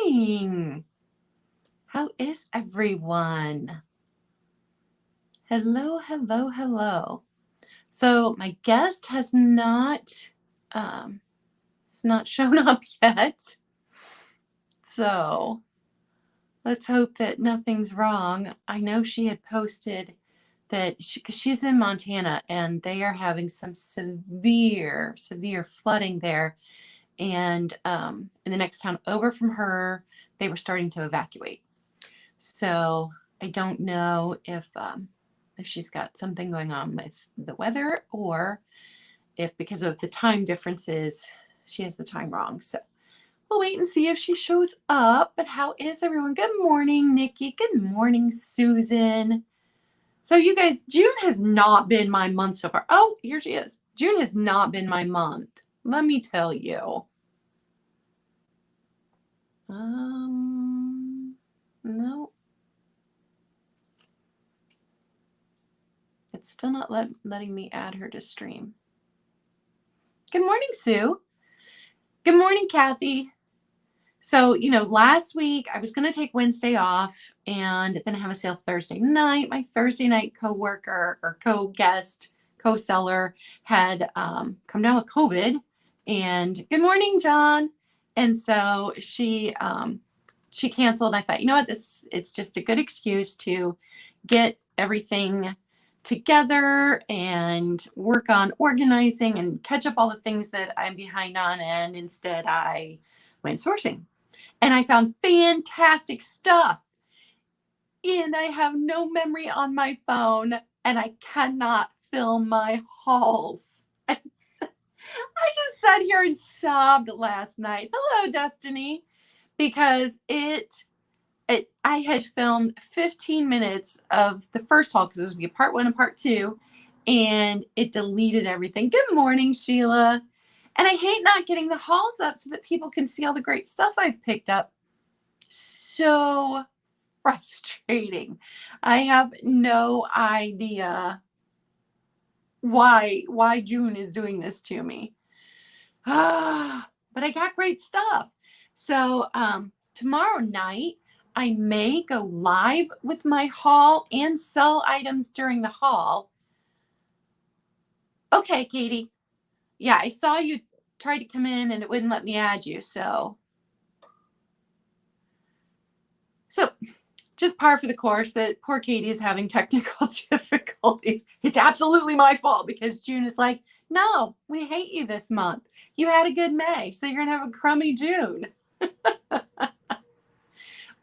morning. How is everyone? Hello, hello, hello. So my guest has not shown up yet. So let's hope that nothing's wrong. I know she had posted that because she's in Montana and they are having some severe flooding there. And in the next town over from her, they were starting to evacuate. So I don't know if she's got something going on with the weather or if because of the time differences, she has the time wrong. So we'll wait and see if she shows up. But how is everyone? Good morning, Nikki. Good morning, Susan. So you guys, June has not been my month so far. Oh, here she is. June has not been my month. Let me tell you. No. It's still not letting me add her to stream. Good morning, Sue. Good morning, Kathy. So, last week I was going to take Wednesday off and then have a sale Thursday night. My Thursday night co-worker or co-guest, co-seller had come down with COVID. And good morning, John. And so she canceled. I thought, you know what, it's just a good excuse to get everything together and work on organizing and catch up all the things that I'm behind on. And instead I went sourcing and I found fantastic stuff. And I have no memory on my phone and I cannot film my hauls. I just sat here and sobbed last night. Hello, Destiny. Because I had filmed 15 minutes of the first haul because it was going to be part 1 and part 2, and it deleted everything. Good morning, Sheila. And I hate not getting the hauls up so that people can see all the great stuff I've picked up. So frustrating. I have no idea why June is doing this to me. But I got great stuff. So tomorrow night, I may go live with my haul and sell items during the haul. Okay, Katie. Yeah, I saw you try to come in and it wouldn't let me add you. So just par for the course that poor Katie is having technical difficulties. It's absolutely my fault because June is like, no, we hate you this month. You had a good May, so you're going to have a crummy June.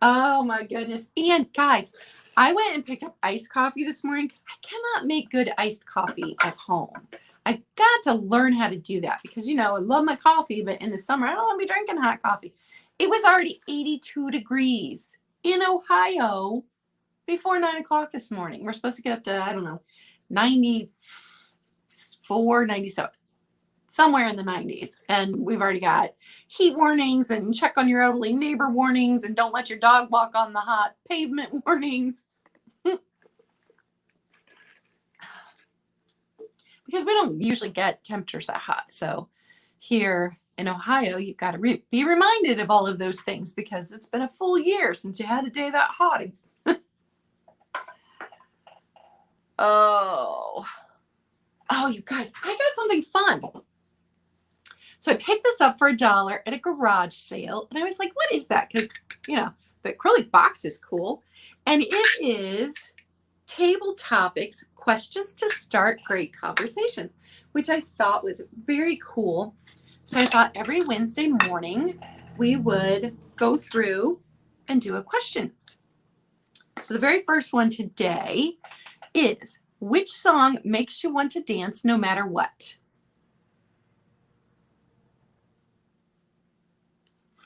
Oh my goodness. And guys, I went and picked up iced coffee this morning because I cannot make good iced coffee at home. I've got to learn how to do that because, I love my coffee, but in the summer, I don't want to be drinking hot coffee. It was already 82 degrees in Ohio before 9 o'clock this morning. We're supposed to get up to, 94, 97. Somewhere in the 90s. And we've already got heat warnings and check on your elderly neighbor warnings and don't let your dog walk on the hot pavement warnings. Because we don't usually get temperatures that hot. So here in Ohio, you've got to be reminded of all of those things because it's been a full year since you had a day that hot. Oh, you guys, I got something fun. So I picked this up for $1 at a garage sale. And I was like, what is that? Because, the acrylic box is cool. And it is Table Topics, Questions to Start Great Conversations, which I thought was very cool. So I thought every Wednesday morning we would go through and do a question. So the very first one today is, which song makes you want to dance no matter what?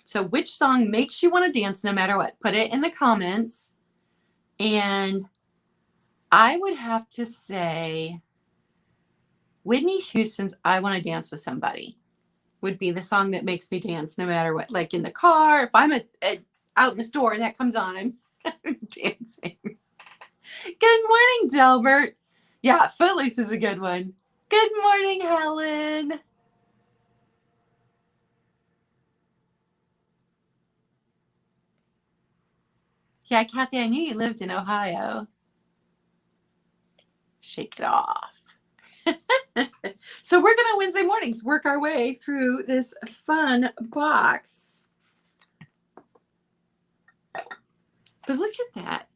So which song makes you want to dance no matter what? Put it in the comments. And I would have to say Whitney Houston's I Want to Dance with Somebody would be the song that makes me dance no matter what. Like in the car, if I'm out in the store and that comes on, I'm dancing. Good morning, Delbert. Yeah, Footloose is a good one. Good morning, Helen. Yeah, Kathy, I knew you lived in Ohio. Shake it off. So we're going to Wednesday mornings work our way through this fun box. But look at that.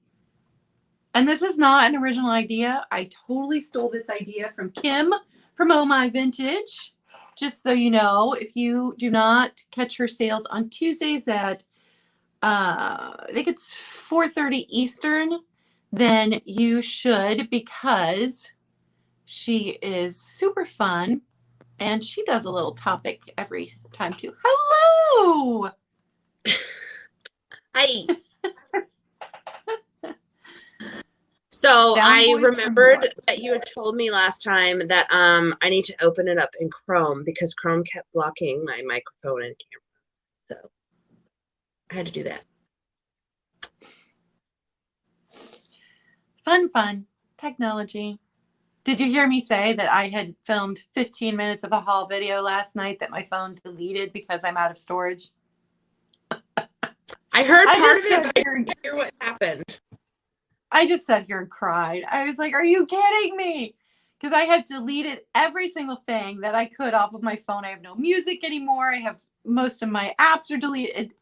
And this is not an original idea. I totally stole this idea from Kim from Oh My Vintage. Just so you know, if you do not catch her sales on Tuesdays at, I think it's 4:30 Eastern, then you should, because she is super fun and she does a little topic every time too. Hello! Hi. So I remembered that you had told me last time that I need to open it up in Chrome because Chrome kept blocking my microphone and camera. So I had to do that. Fun technology. Did you hear me say that I had filmed 15 minutes of a haul video last night that my phone deleted because I'm out of storage? I heard part of it, but I didn't hear what happened. I just sat here and cried. I was like, are you kidding me? Because I had deleted every single thing that I could off of my phone. I have no music anymore. I have most of my apps are deleted.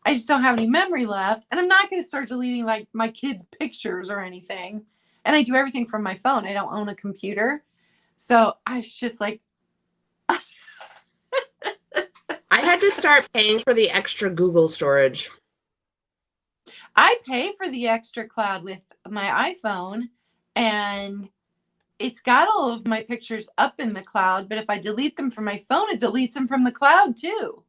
I just don't have any memory left. And I'm not going to start deleting like my kids' pictures or anything. And I do everything from my phone. I don't own a computer. So I was just like, I had to start paying for the extra Google storage. I pay for the extra cloud with my iPhone, and it's got all of my pictures up in the cloud, but if I delete them from my phone, it deletes them from the cloud too.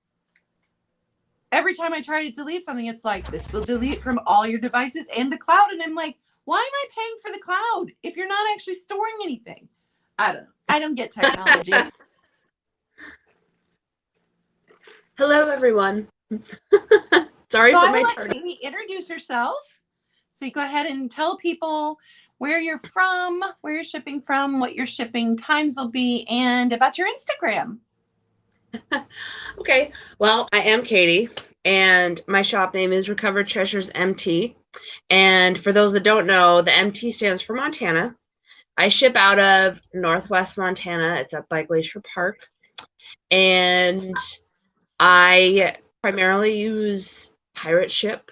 Every time I try to delete something, it's like, this will delete from all your devices and the cloud. And I'm like, why am I paying for the cloud if you're not actually storing anything? I don't know. I don't get technology. Hello, everyone. Sorry so for I my will let tardy. Katie introduce herself. So you go ahead and tell people where you're from, where you're shipping from, what your shipping times will be, and about your Instagram. Okay, well, I am Katie, and my shop name is Recovered Treasures MT. And for those that don't know, the MT stands for Montana. I ship out of Northwest Montana. It's up by Glacier Park. And I primarily use Pirate Ship.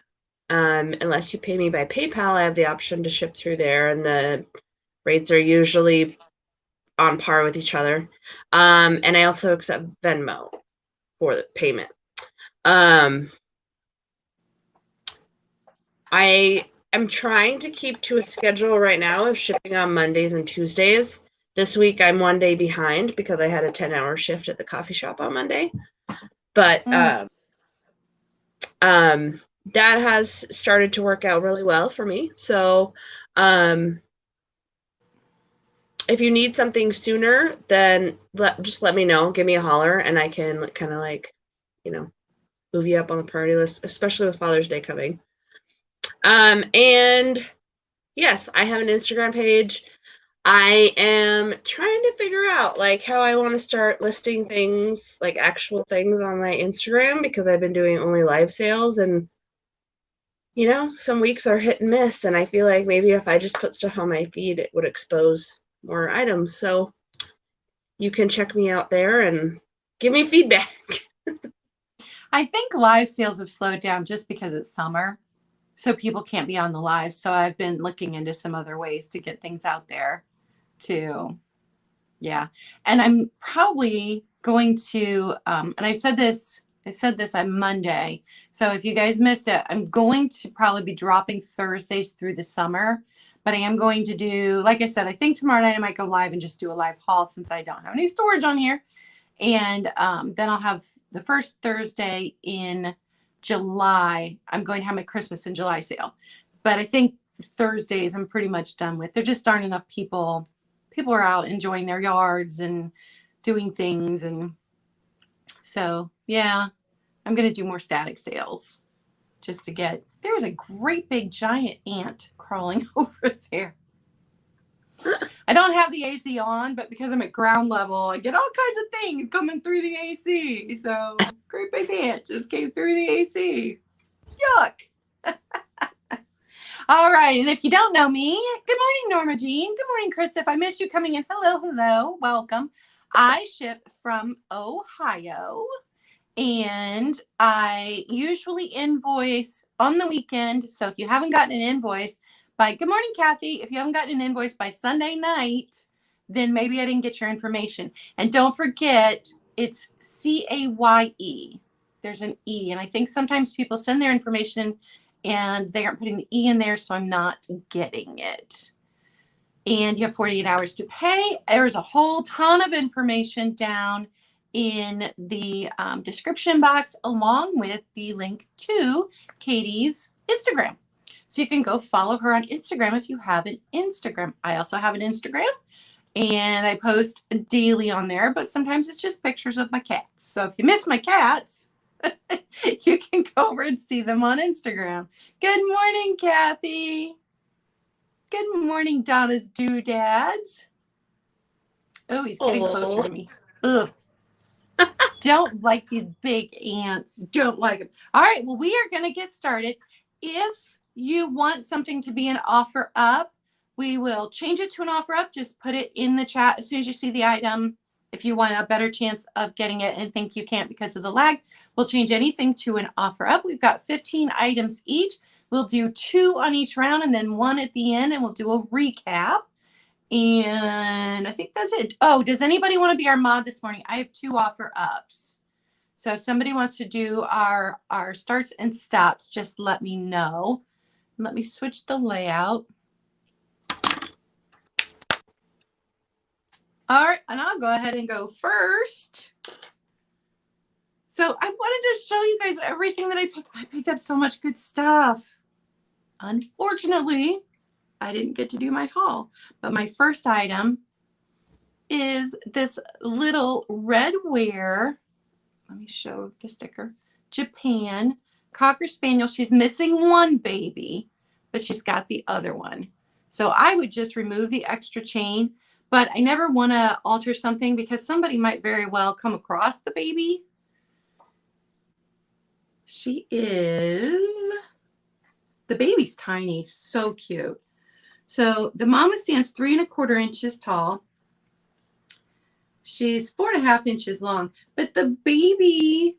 Unless you pay me by PayPal, I have the option to ship through there, and the rates are usually on par with each other. And I also accept Venmo for the payment. I am trying to keep to a schedule right now of shipping on Mondays and Tuesdays. This week I'm one day behind because I had a 10-hour shift at the coffee shop on Monday. But that has started to work out really well for me. So if you need something sooner, then just let me know. Give me a holler, and I can kind of like, move you up on the priority list, especially with Father's Day coming. And yes, I have an Instagram page. I am trying to figure out like how I want to start listing things, like actual things on my Instagram, because I've been doing only live sales, and some weeks are hit and miss, and I feel like maybe if I just put stuff on my feed, it would expose more items. So you can check me out there and give me feedback. I think live sales have slowed down just because it's summer, so people can't be on the live. So I've been looking into some other ways to get things out there too. Yeah. And I'm probably going to, and I said this on Monday. So if you guys missed it, I'm going to probably be dropping Thursdays through the summer, but I am going to do, like I said, I think tomorrow night I might go live and just do a live haul since I don't have any storage on here. And then I'll have the first Thursday in July. I'm going to have my Christmas in July sale, but I think Thursdays I'm pretty much done with. There just aren't enough people. People are out enjoying their yards and doing things. And so, yeah, I'm going to do more static sales just to get, there was a great big giant ant crawling over there. I don't have the AC on, but because I'm at ground level, I get all kinds of things coming through the AC. So, great big ant just came through the AC. Yuck. All right. And if you don't know me, good morning, Norma Jean. Good morning, Chris. If I missed you coming in, hello. Welcome. I ship from Ohio. And I usually invoice on the weekend. So if you haven't gotten an invoice by, good morning, Kathy. If you haven't gotten an invoice by Sunday night, then maybe I didn't get your information. And don't forget, it's CAYE. There's an E. And I think sometimes people send their information and they aren't putting the E in there, so I'm not getting it. And you have 48 hours to pay. There's a whole ton of information down in the description box, along with the link to Katie's Instagram. So you can go follow her on Instagram if you have an Instagram. I also have an Instagram, and I post daily on there, but sometimes it's just pictures of my cats. So if you miss my cats, you can go over and see them on Instagram. Good morning, Kathy. Good morning, Donna's doodads. Oh, he's getting closer to me. Ugh. Don't like these big ants. Don't like them. All right. Well, we are going to get started. If you want something to be an offer up, we will change it to an offer up. Just put it in the chat as soon as you see the item. If you want a better chance of getting it and think you can't because of the lag, we'll change anything to an offer up. We've got 15 items each. We'll do 2 on each round and then 1 at the end, and we'll do a recap. And I think that's it. Oh, does anybody want to be our mod this morning? I have 2 offer ups. So if somebody wants to do our starts and stops, just let me know. Let me switch the layout. All right, and I'll go ahead and go first. So I wanted to show you guys everything that I picked. I picked up so much good stuff. Unfortunately, I didn't get to do my haul, but my first item is this little red ware. Let me show the sticker. Japan Cocker Spaniel. She's missing one baby, but she's got the other one. So I would just remove the extra chain, but I never want to alter something because somebody might very well come across the baby. The baby's tiny, so cute. So the mama stands 3 1/4 inches tall. She's 4 1/2 inches long, but the baby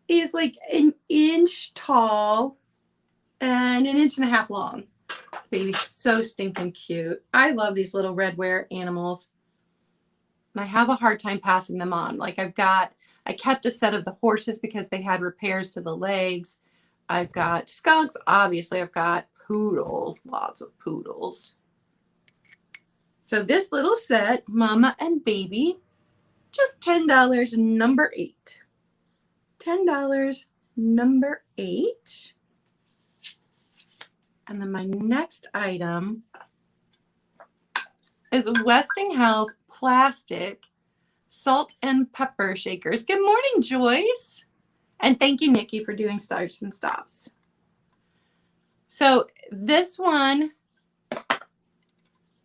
is like 1 inch tall and 1 1/2 inches long. The baby's so stinking cute. I love these little red ware animals. And I have a hard time passing them on. Like I kept a set of the horses because they had repairs to the legs. I've got skunks. Obviously, I've got poodles, lots of poodles. So this little set, mama and baby, just $10, number 8. $10, number 8. And then my next item is Westinghouse plastic salt and pepper shakers. Good morning, Joyce. And thank you, Nikki, for doing starts and stops. So this one,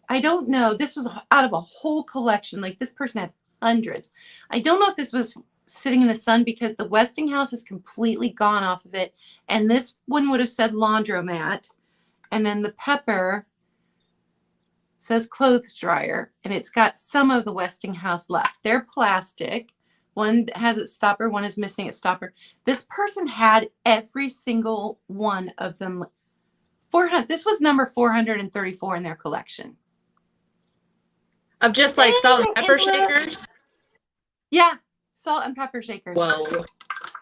I don't know. This was out of a whole collection. Like this person had hundreds. I don't know if this was sitting in the sun because the Westinghouse is completely gone off of it. And this one would have said laundromat. And then the pepper says clothes dryer. And it's got some of the Westinghouse left. They're plastic. One has its stopper. One is missing its stopper. This person had every single one of them. This was number 434 in their collection. Of just like salt and pepper shakers? Yeah, salt and pepper shakers. Whoa.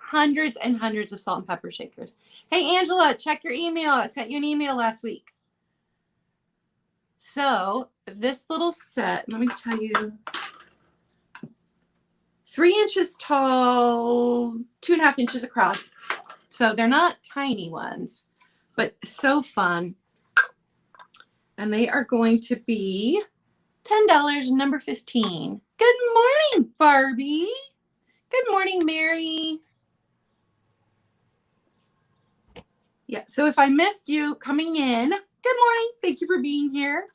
Hundreds and hundreds of salt and pepper shakers. Hey, Angela, check your email. I sent you an email last week. So this little set, let me tell you, 3 inches tall, 2 1/2 inches across. So they're not tiny ones, but so fun. And they are going to be $10, number 15. Good morning, Barbie. Good morning, Mary. Yeah, so if I missed you coming in, good morning. Thank you for being here.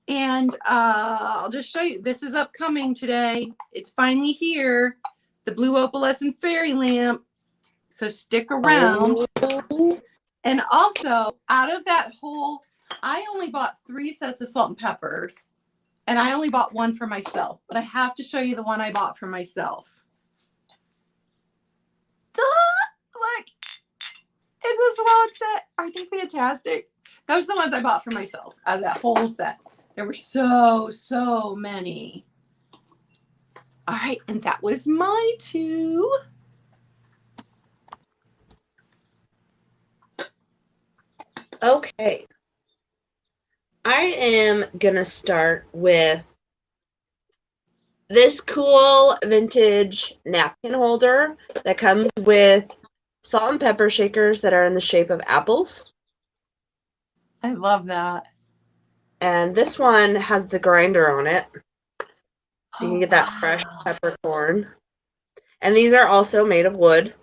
And I'll just show you. This is upcoming today. It's finally here. The blue opalescent fairy lamp. So stick around. And also, out of that whole, I only bought 3 sets of salt and peppers, and I only bought one for myself. But I have to show you the one I bought for myself. Look, it's a swallowed set. Aren't they fantastic? Those are the ones I bought for myself out of that whole set. There were so many. All right, and that was my 2. Okay. I am going to start with this cool vintage napkin holder that comes with salt and pepper shakers that are in the shape of apples. I love that. And this one has the grinder on it. So you can get that fresh peppercorn. And these are also made of wood.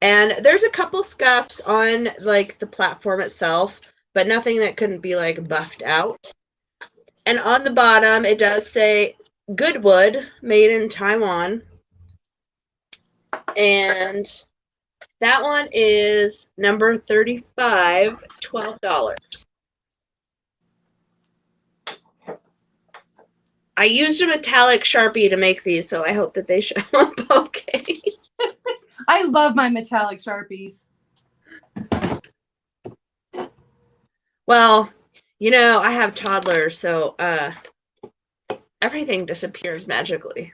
And there's a couple scuffs on like the platform itself, but nothing that couldn't be like buffed out. And on the bottom, it does say good wood, made in Taiwan. And that one is number 35, $12. I used a metallic Sharpie to make these, so I hope that they show up okay. I love my metallic Sharpies. Well, you know, I have toddlers, so everything disappears magically.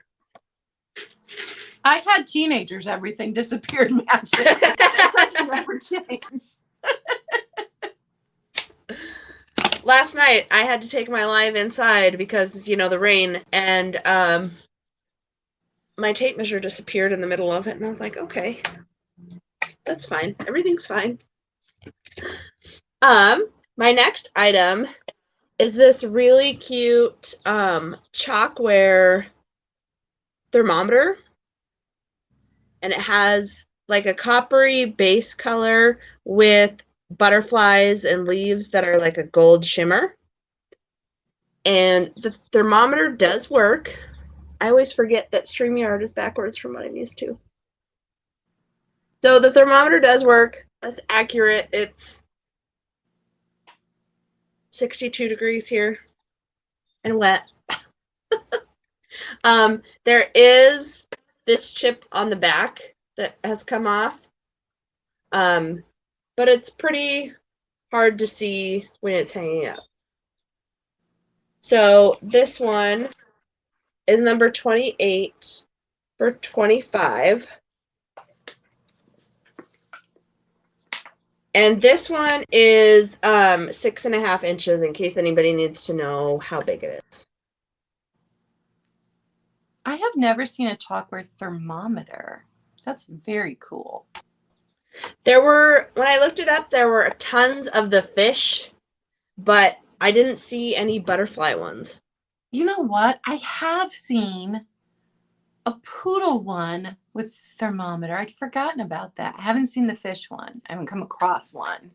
I had teenagers, everything disappeared magically. It doesn't ever change. Last night, I had to take my live inside because, you know, the rain, and my tape measure disappeared in the middle of it, and I was like, okay, that's fine. Everything's fine. My next item is this really cute Chalkware Thermometer, and it has like a coppery base color with butterflies and leaves that are like a gold shimmer. And the thermometer does work. I always forget that StreamYard is backwards from what I'm used to. So the thermometer does work. That's accurate. It's 62 degrees here and wet. There is this chip on the back that has come off. But it's pretty hard to see when it's hanging up. So this one is number 28 for $25. And this one is 6.5 inches, in case anybody needs to know how big it is. I have never seen a Chalkware thermometer. That's very cool. There were, when I looked it up, there were tons of the fish, but I didn't see any butterfly ones. You know what? I have seen a poodle one with thermometer. I'd forgotten about that. I haven't seen the fish one. I haven't come across one.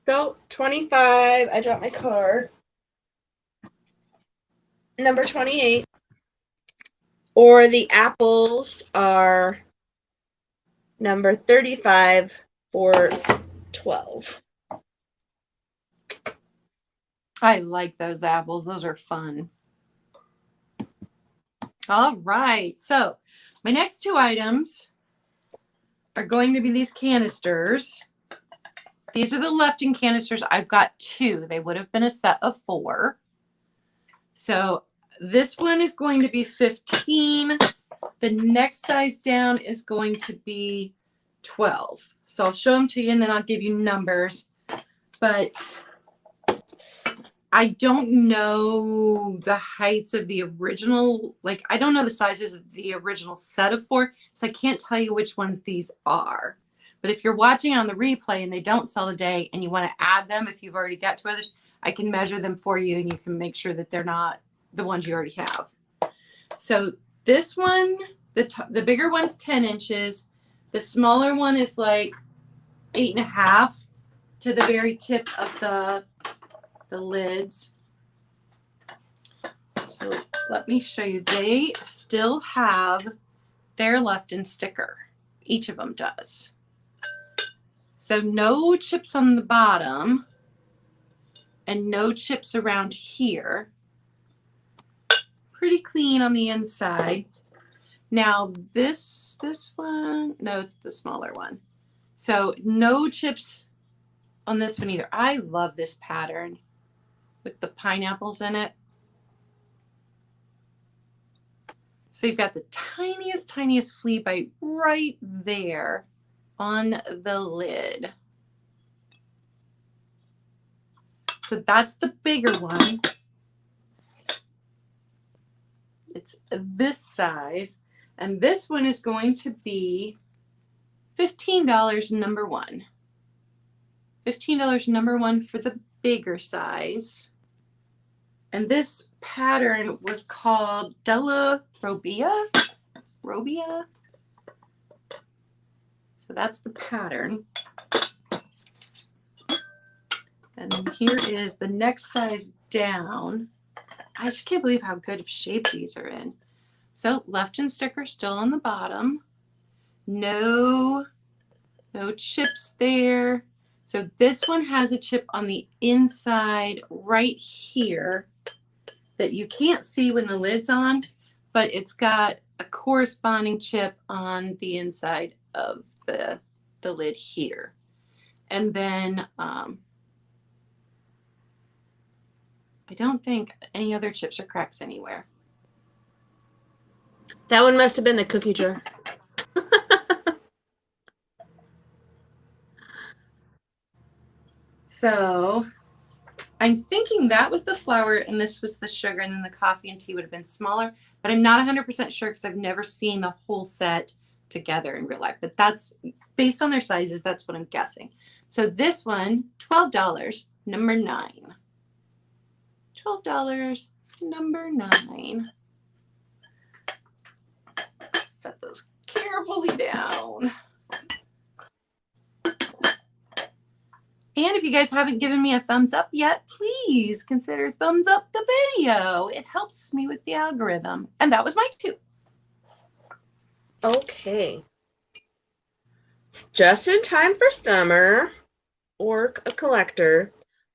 So 25, I dropped my card. Number 28. Or the apples are number 35 for $12. I like those apples. Those are fun. All right. So my next 2 items are going to be these canisters. These are the Lefton canisters. I've got 2. They would have been a set of 4. So this one is going to be 15. The next size down is going to be 12. So I'll show them to you and then I'll give you numbers. But I don't know the heights of the original. Like, I don't know the sizes of the original set of 4. So I can't tell you which ones these are. But if you're watching on the replay and they don't sell today and you want to add them, if you've already got 2 others, I can measure them for you and you can make sure that they're not the ones you already have. So this one, the bigger one's 10 inches. The smaller one is like 8.5 to the very tip of the lids. So let me show you. They still have their Lufton sticker. Each of them does. So no chips on the bottom and no chips around here. Pretty clean on the inside. Now this one, no, it's the smaller one. So no chips on this one either. I love this pattern with the pineapples in it. So you've got the tiniest, tiniest flea bite right there on the lid. So that's the bigger one. It's this size. And this one is going to be $15 number one. $15 number one for the bigger size. And this pattern was called Della Robia. So that's the pattern. And here is the next size down. I just can't believe how good of shape these are in. So Lufton sticker still on the bottom. No chips there. So this one has a chip on the inside right here that you can't see when the lid's on, but it's got a corresponding chip on the inside of the lid here. And then I don't think any other chips or cracks anywhere. That one must have been the cookie jar. So I'm thinking that was the flour and this was the sugar, and then the coffee and tea would have been smaller, but I'm not 100% sure because I've never seen the whole set together in real life. But that's based on their sizes, that's what I'm guessing. So this one, $12, number 9. $12, number 9. Set those carefully down. And if you guys haven't given me a thumbs up yet, please consider thumbs up the video. It helps me with the algorithm. And that was my 2. Okay. Just in time for summer or a collector,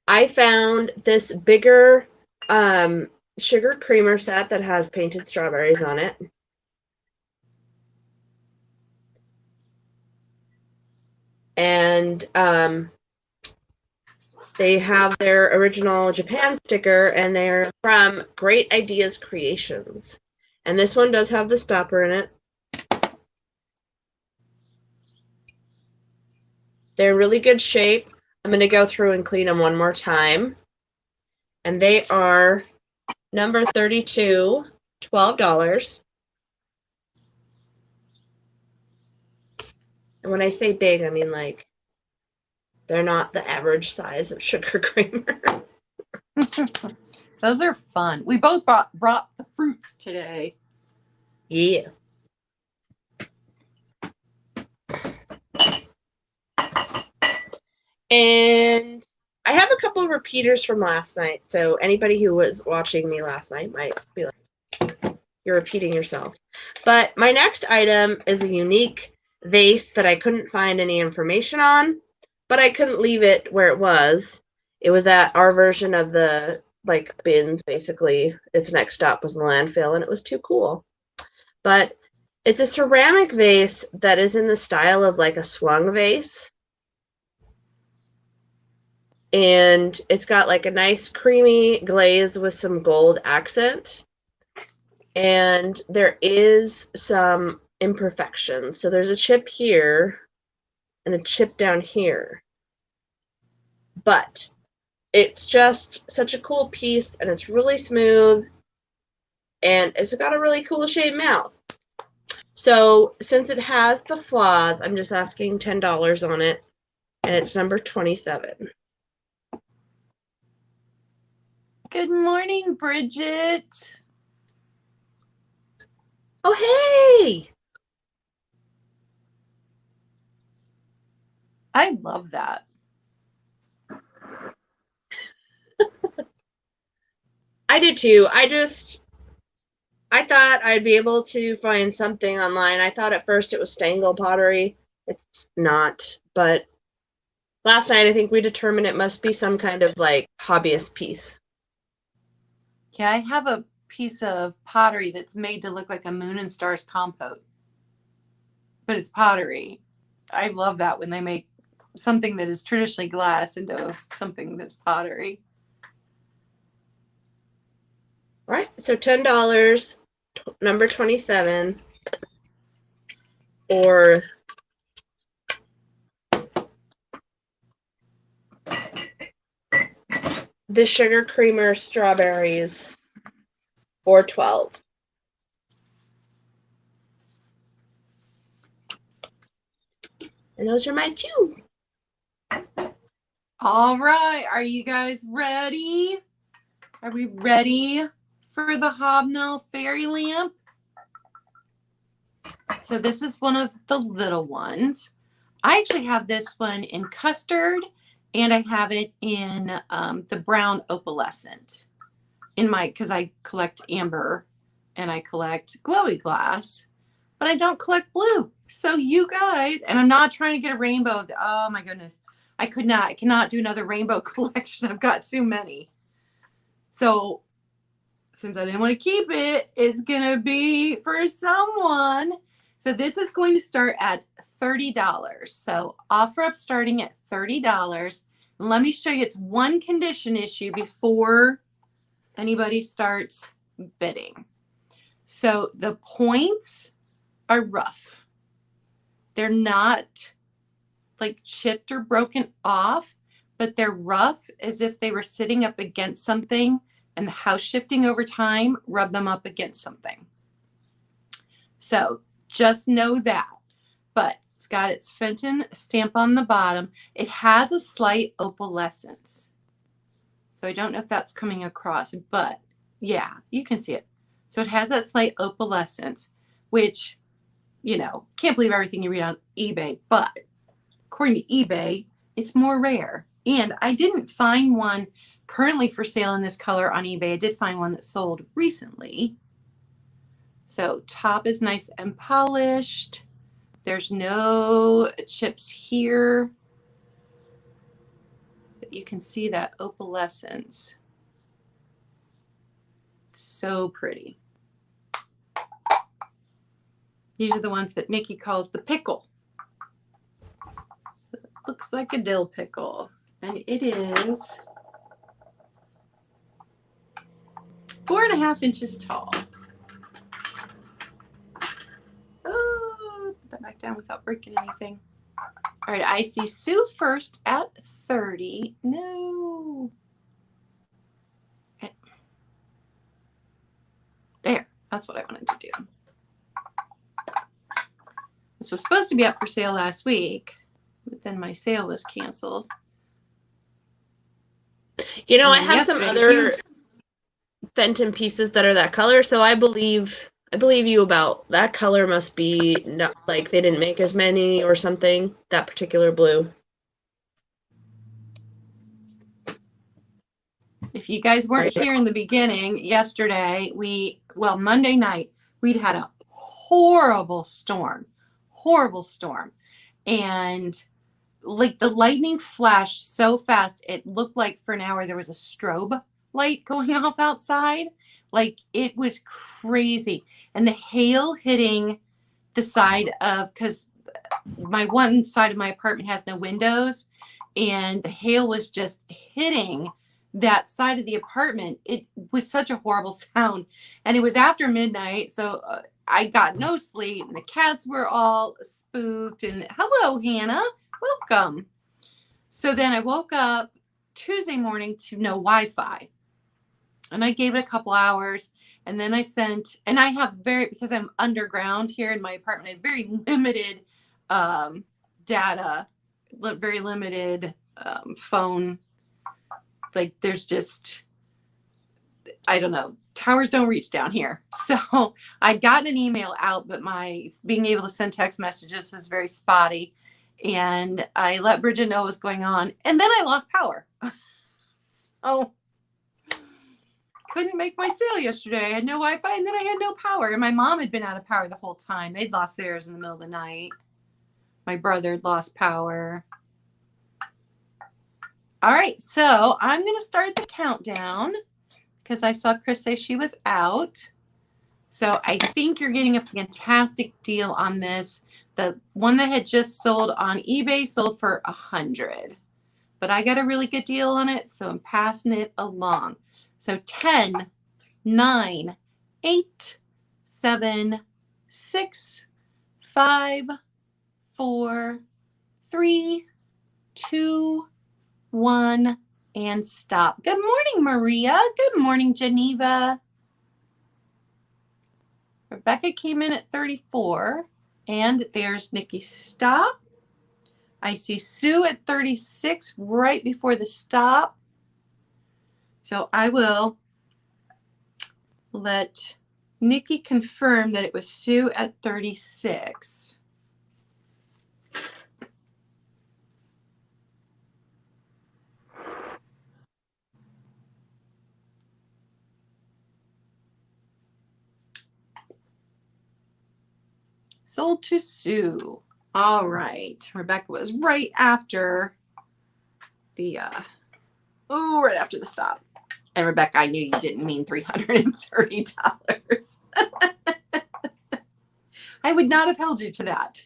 I found this bigger sugar creamer set that has painted strawberries on it. And they have their original Japan sticker, and they're from Great Ideas Creations. And this one does have the stopper in it. They're really good shape. I'm going to go through and clean them one more time. And they are number 32, $12. And when I say big, I mean like they're not the average size of sugar creamer. Those are fun. We both brought the fruits today. Yeah. And I have a couple of repeaters from last night, so anybody who was watching me last night might be like, you're repeating yourself. But my next item is a unique vase that I couldn't find any information on, but I couldn't leave it where it was. It was at our version of the bins, basically. Its next stop was the landfill, and it was too cool. But it's a ceramic vase that is in the style of like a swung vase. And it's got like a nice creamy glaze with some gold accent. And there is some imperfections. So there's a chip here and a chip down here. But it's just such a cool piece, and it's really smooth, and it's got a really cool shaped mouth. So since it has the flaws, I'm just asking $10 on it, and it's number 27. Good morning, Bridget. Oh, hey! I love that. I did too. I thought I'd be able to find something online. I thought at first it was Stangl pottery. It's not, but last night I think we determined it must be some kind of like hobbyist piece. Yeah, I have a piece of pottery that's made to look like a moon and stars compote, but it's pottery. I love that when they make something that is traditionally glass into something that's pottery. All right, so $10, number 27, or the sugar creamer strawberries, or 12. And those are my two. All right, are you guys ready? Are we ready for the Hobnell fairy lamp? So this is one of the little ones. I actually have this one in custard, and I have it in the brown opalescent. Because I collect amber and I collect glowy glass, but I don't collect blue. So you guys, and I'm not trying to get a rainbow. Oh my goodness. I cannot do another rainbow collection. I've got too many. So since I didn't want to keep it, it's going to be for someone. So this is going to start at $30. So offer up starting at $30. And let me show you, it's one condition issue before anybody starts bidding. So the points are rough. They're not like chipped or broken off, but they're rough as if they were sitting up against something and the house shifting over time rubbed them up against something. So just know that. But it's got its Fenton stamp on the bottom. It has a slight opalescence. So I don't know if that's coming across, but yeah, you can see it. So it has that slight opalescence, which, you know, can't believe everything you read on eBay, but according to eBay, it's more rare. And I didn't find one currently for sale in this color on eBay. I did find one that sold recently. So top is nice and polished. There's no chips here. But you can see that opalescence. So pretty. These are the ones that Nikki calls the pickle. It looks like a dill pickle. And it is 4.5 inches tall. Oh, put that back down without breaking anything. All right, I see Sue first at 30. No. There, that's what I wanted to do. This was supposed to be up for sale last week, but then my sale was canceled. You know, I have some other Fenton pieces that are that color, so I believe you about that color must be not like they didn't make as many or something, that particular blue. If you guys weren't here in the beginning, yesterday, Monday night, we'd had a horrible storm. And like the lightning flashed so fast, it looked like for an hour there was a strobe light going off outside. Like it was crazy. And the hail hitting the side of, because my one side of my apartment has no windows, and the hail was just hitting that side of the apartment. It was such a horrible sound. And it was after midnight, so I got no sleep, and the cats were all spooked. And hello, Hannah, welcome. So then I woke up Tuesday morning to no Wi-Fi, and I gave it a couple hours, and then I sent, and I have because I'm underground here in my apartment, I have very limited data, very limited phone. Like there's just, I don't know, towers don't reach down here. So I'd gotten an email out, but my being able to send text messages was very spotty. And I let Bridget know what was going on. And then I lost power. So couldn't make my sale yesterday. I had no Wi-Fi and then I had no power. And my mom had been out of power the whole time. They'd lost theirs in the middle of the night. My brother had lost power. All right, so I'm going to start the countdown because I saw Chris say she was out. So I think you're getting a fantastic deal on this. The one that had just sold on eBay sold for $100. But I got a really good deal on it, so I'm passing it along. So 10, 9, 8, 7, 6, 5, 4, 3, 2, 1, and stop. Good morning, Maria. Good morning, Geneva. Rebecca came in at 34, and there's Nikki. Stop. I see Sue at 36 right before the stop. So I will let Nikki confirm that it was Sue at 36. Sold to Sue. All right. Rebecca was right after the, right after the stop. And Rebecca, I knew you didn't mean $330. I would not have held you to that.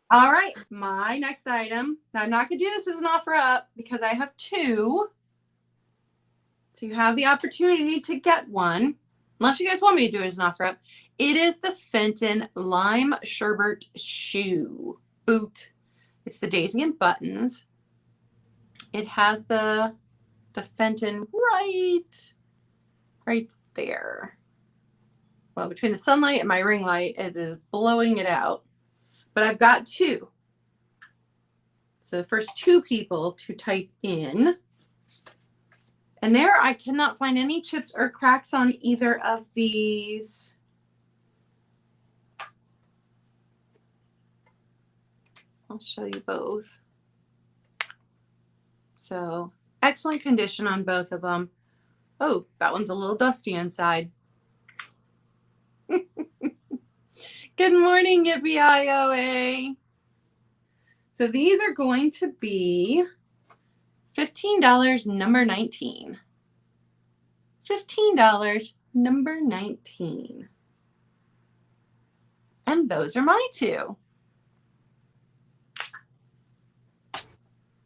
All right. My next item. Now, I'm not going to do this as an offer up because I have two. So you have the opportunity to get one. Unless you guys want me to do it as an offer up. It is the Fenton Lime Sherbet Shoe Boot. It's the daisy and buttons. It has the Fenton right there. Well, between the sunlight and my ring light, it is blowing it out. But I've got two. So the first two people to type in. And there I cannot find any chips or cracks on either of these. I'll show you both. So excellent condition on both of them. Oh, that one's a little dusty inside. Good morning, Yippee-I-O-A. So these are going to be $15, number 19. $15, number 19. And those are my two.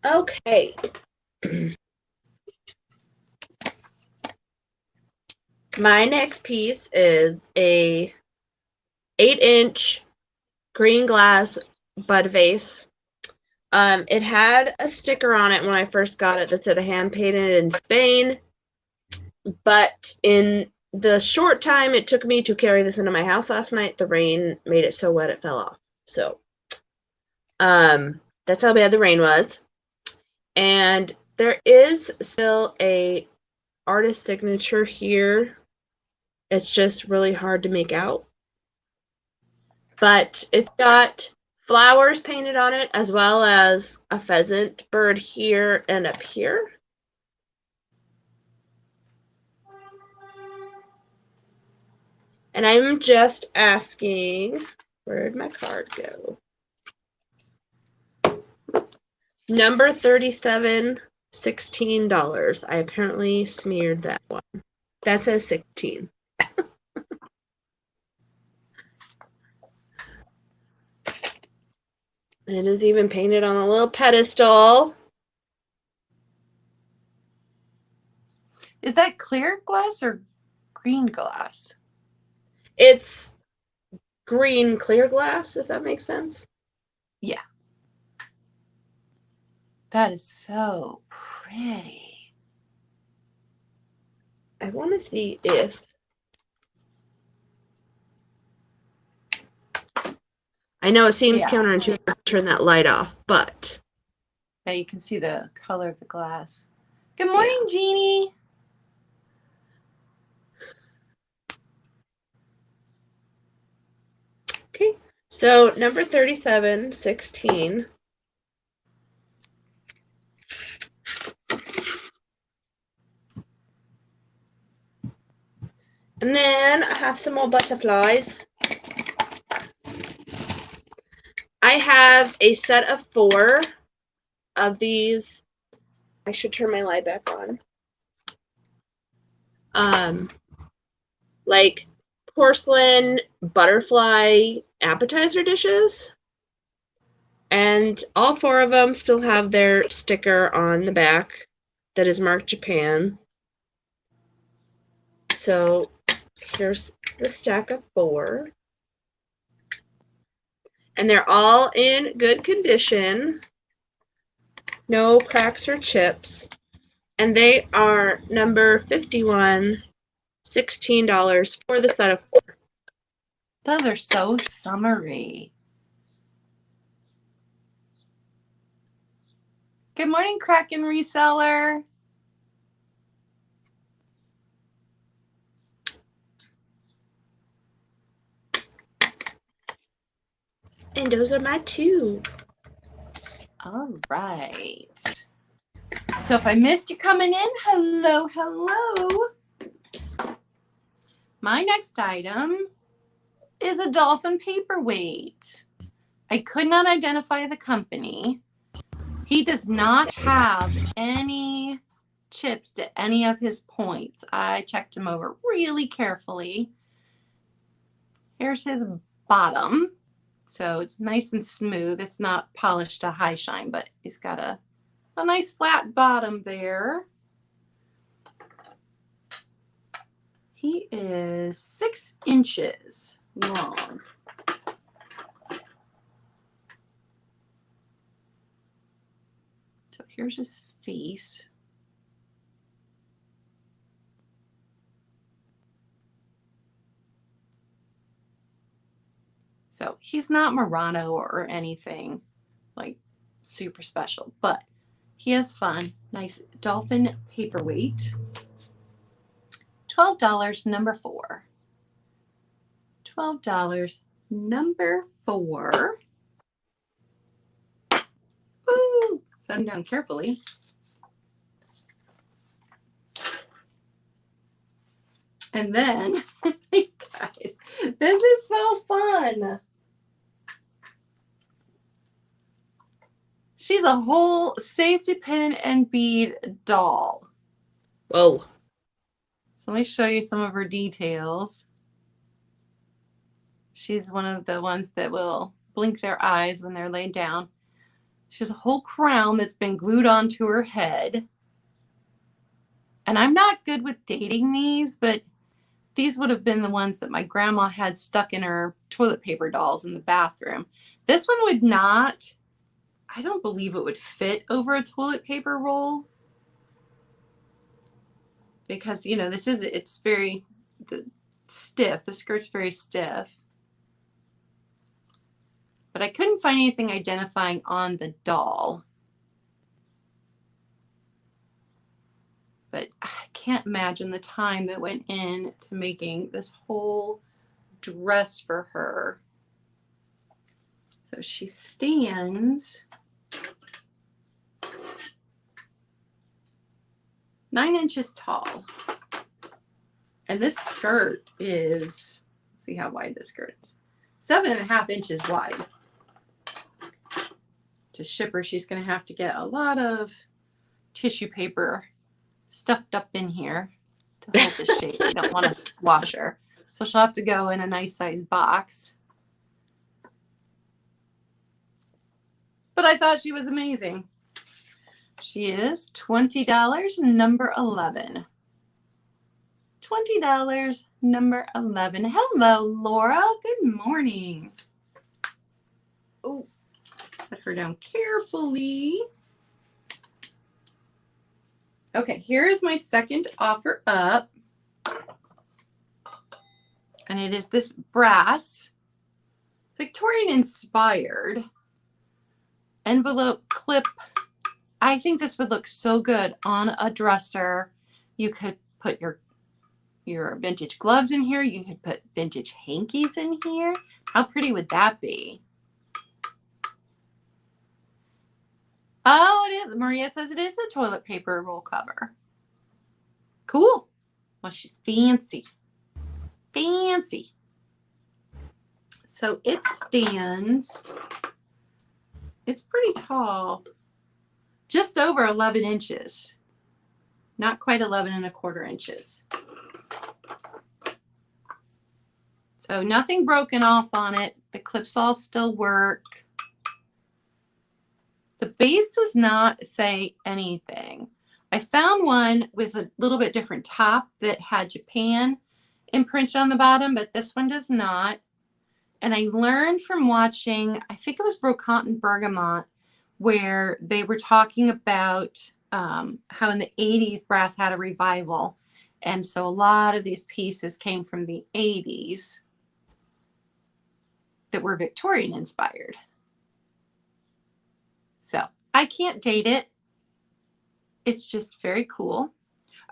Okay. My next piece is a 8-inch green glass bud vase. It had a sticker on it when I first got it that said hand painted in Spain, but in the short time it took me to carry this into my house last night, the rain made it so wet it fell off. So that's how bad the rain was. And there is still a artist signature here. It's just really hard to make out. But it's got flowers painted on it, as well as a pheasant bird here and up here. And I'm just asking, where'd my card go? Number 37, $16. I apparently smeared that one. That says 16. It is even painted on a little pedestal. Is that clear glass or green glass? It's green clear glass, if that makes sense. Yeah. That is so pretty. I want to see if I know it seems counterintuitive to turn that light off, but yeah, you can see the color of the glass. Good morning, Jeannie. Okay, so number 37, 16. And then I have some more butterflies. I have a set of 4 of these. I should turn my light back on. Like porcelain butterfly appetizer dishes. And all 4 of them still have their sticker on the back that is marked Japan. So here's the stack of 4. And they're all in good condition. No cracks or chips. And they are number 51, $16 for the set of 4. Those are so summery. Good morning, Kraken Reseller. And those are my 2. All right. So if I missed you coming in, hello, hello. My next item is a Dolphin Paperweight. I could not identify the company. He does not have any chips to any of his points. I checked him over really carefully. Here's his bottom. So it's nice and smooth. It's not polished to high shine, but he's got a nice flat bottom there. He is 6 inches long. So here's his face. So he's not Murano or anything like super special, but he is fun. Nice Dolphin Paperweight. $12, number 4. $12, number 4. Ooh, set him down carefully. And then, guys, this is so fun. She's a whole safety pin and bead doll. Whoa. So let me show you some of her details. She's one of the ones that will blink their eyes when they're laid down. She has a whole crown that's been glued onto her head. And I'm not good with dating these, but these would have been the ones that my grandma had stuck in her toilet paper dolls in the bathroom. This one would not, I don't believe it would fit over a toilet paper roll. Because, you know, it's very stiff. The skirt's very stiff. But I couldn't find anything identifying on the doll. But I can't imagine the time that went into making this whole dress for her. So she stands 9 inches tall. And this skirt is, let's see how wide this skirt is. 7.5 inches wide. To ship her, she's going to have to get a lot of tissue paper stuffed up in here to hold the shape. I don't want to squash her. So she'll have to go in a nice size box. But I thought she was amazing. She is $20, number 11. $20, number 11. Hello, Laura. Good morning. Oh, set her down carefully. Okay, here is my second offer up. And it is this brass, Victorian inspired envelope clip. I think this would look so good on a dresser. You could put your vintage gloves in here. You could put vintage hankies in here. How pretty would that be? Oh, it is. Maria says it is a toilet paper roll cover. Cool. Well, she's fancy. fancy. So it stands, it's pretty tall, just over 11 inches. Not quite 11 1/4 inches. So nothing broken off on it. The clips all still work. The base does not say anything. I found one with a little bit different top that had Japan imprinted on the bottom, but this one does not. And I learned from watching, I think it was Brocante and Bergamot, where they were talking about how in the 80s brass had a revival. And so a lot of these pieces came from the 80s that were Victorian inspired. So I can't date it. It's just very cool.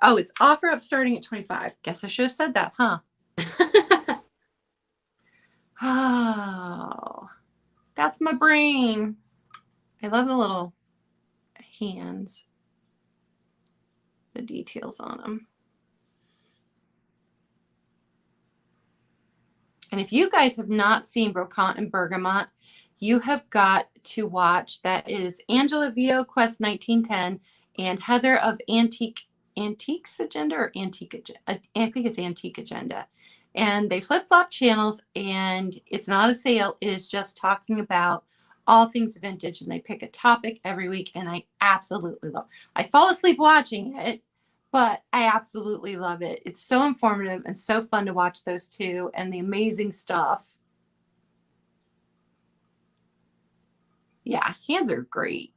Oh, it's offer up starting at $25. Guess I should have said that, huh? Oh, that's my brain. I love the little hands, the details on them. And if you guys have not seen Brocante and Bergamot, you have got to watch. That is Angela Vio Quest 1910 and Heather of Antiques Agenda or Antique Agenda. I think it's Antique Agenda. And they flip-flop channels, and it's not a sale. It is just talking about all things vintage, and they pick a topic every week, and I absolutely love it. I fall asleep watching it, but I absolutely love it. It's so informative and so fun to watch those two and the amazing stuff. Yeah, hands are great.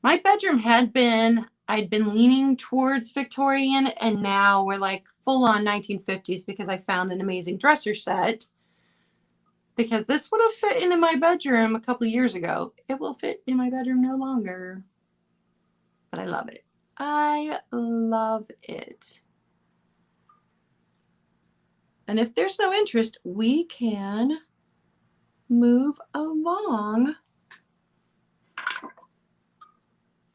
My bedroom I'd been leaning towards Victorian, and now we're like full on 1950s because I found an amazing dresser set. Because this would have fit into my bedroom a couple of years ago. It will fit in my bedroom no longer. But I love it. I love it. And if there's no interest, we can move along.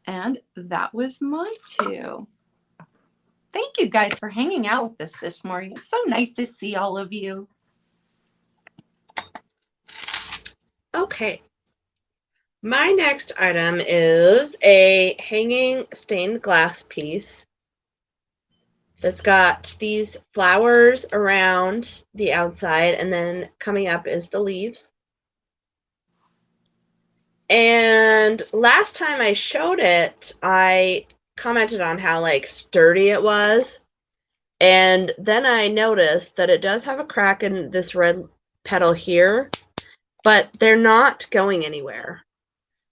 And that was my two. Thank you guys for hanging out with us this morning. It's so nice to see all of you. Okay. My next item is a hanging stained glass piece that's got these flowers around the outside, and then coming up is the leaves. And last time I showed it, I commented on how like sturdy it was. And then I noticed that it does have a crack in this red petal here, but they're not going anywhere.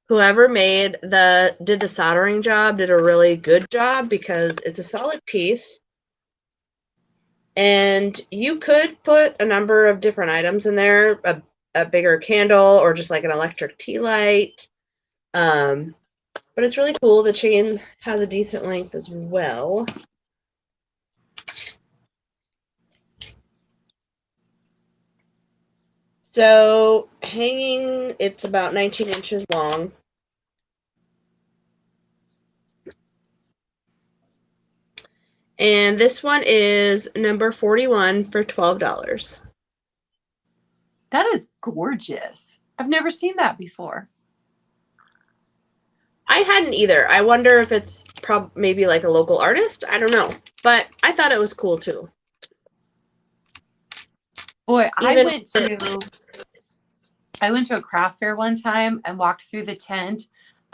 Whoever did the soldering job did a really good job because it's a solid piece. And you could put a number of different items in there, a bigger candle or just like an electric tea light. But it's really cool. The chain has a decent length as well. So hanging, it's about 19 inches long. And this one is number 41 for $12. That is gorgeous. I've never seen that before. I hadn't either. I wonder if it's maybe like a local artist. I don't know. But I thought it was cool too. Boy, I went to a craft fair one time and walked through the tent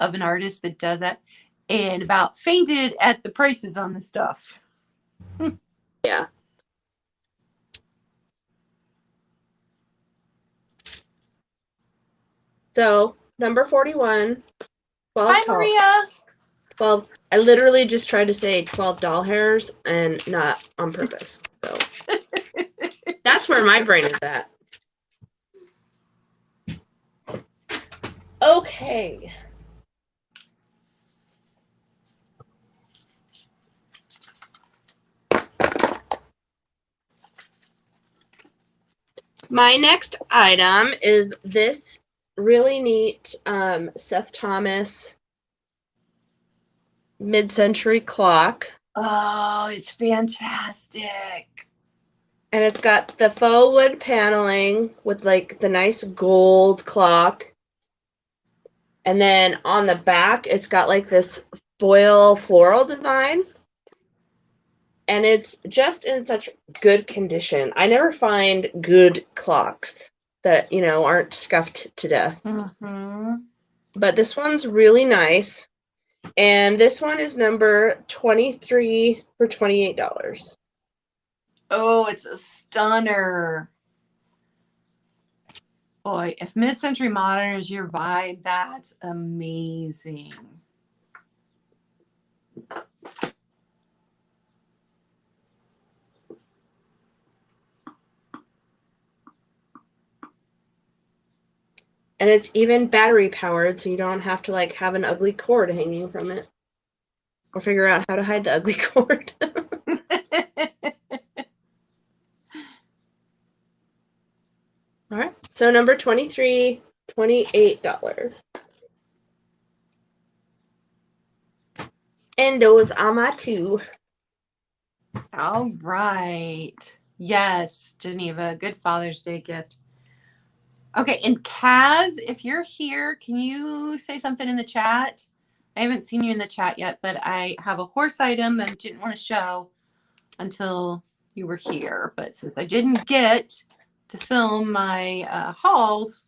of an artist that does that and about fainted at the prices on the stuff. Yeah. So, number 41, 12 Hi, Maria. 12. I literally just tried to say 12 doll hairs and not on purpose. So, that's where my brain is at. Okay. My next item is this really neat Seth Thomas mid-century clock Oh, it's fantastic. And it's got the faux wood paneling with like the nice gold clock. And then on the back, it's got like this foil floral design. And it's just in such good condition. I never find good clocks that, you know, aren't scuffed to death. Mm-hmm. But this one's really nice. And this one is number 23 for $28. Oh, it's a stunner. Boy, if mid-century modern is your vibe, that's amazing. And it's even battery powered, so you don't have to like have an ugly cord hanging from it. Or figure out how to hide the ugly cord. All right. So number 23, $28. And those are my two. All right. Yes, Geneva, good Father's Day gift. Okay, and Kaz, if you're here, can you say something in the chat? I haven't seen you in the chat yet, but I have a horse item that I didn't want to show until you were here. But since I didn't get to film my hauls,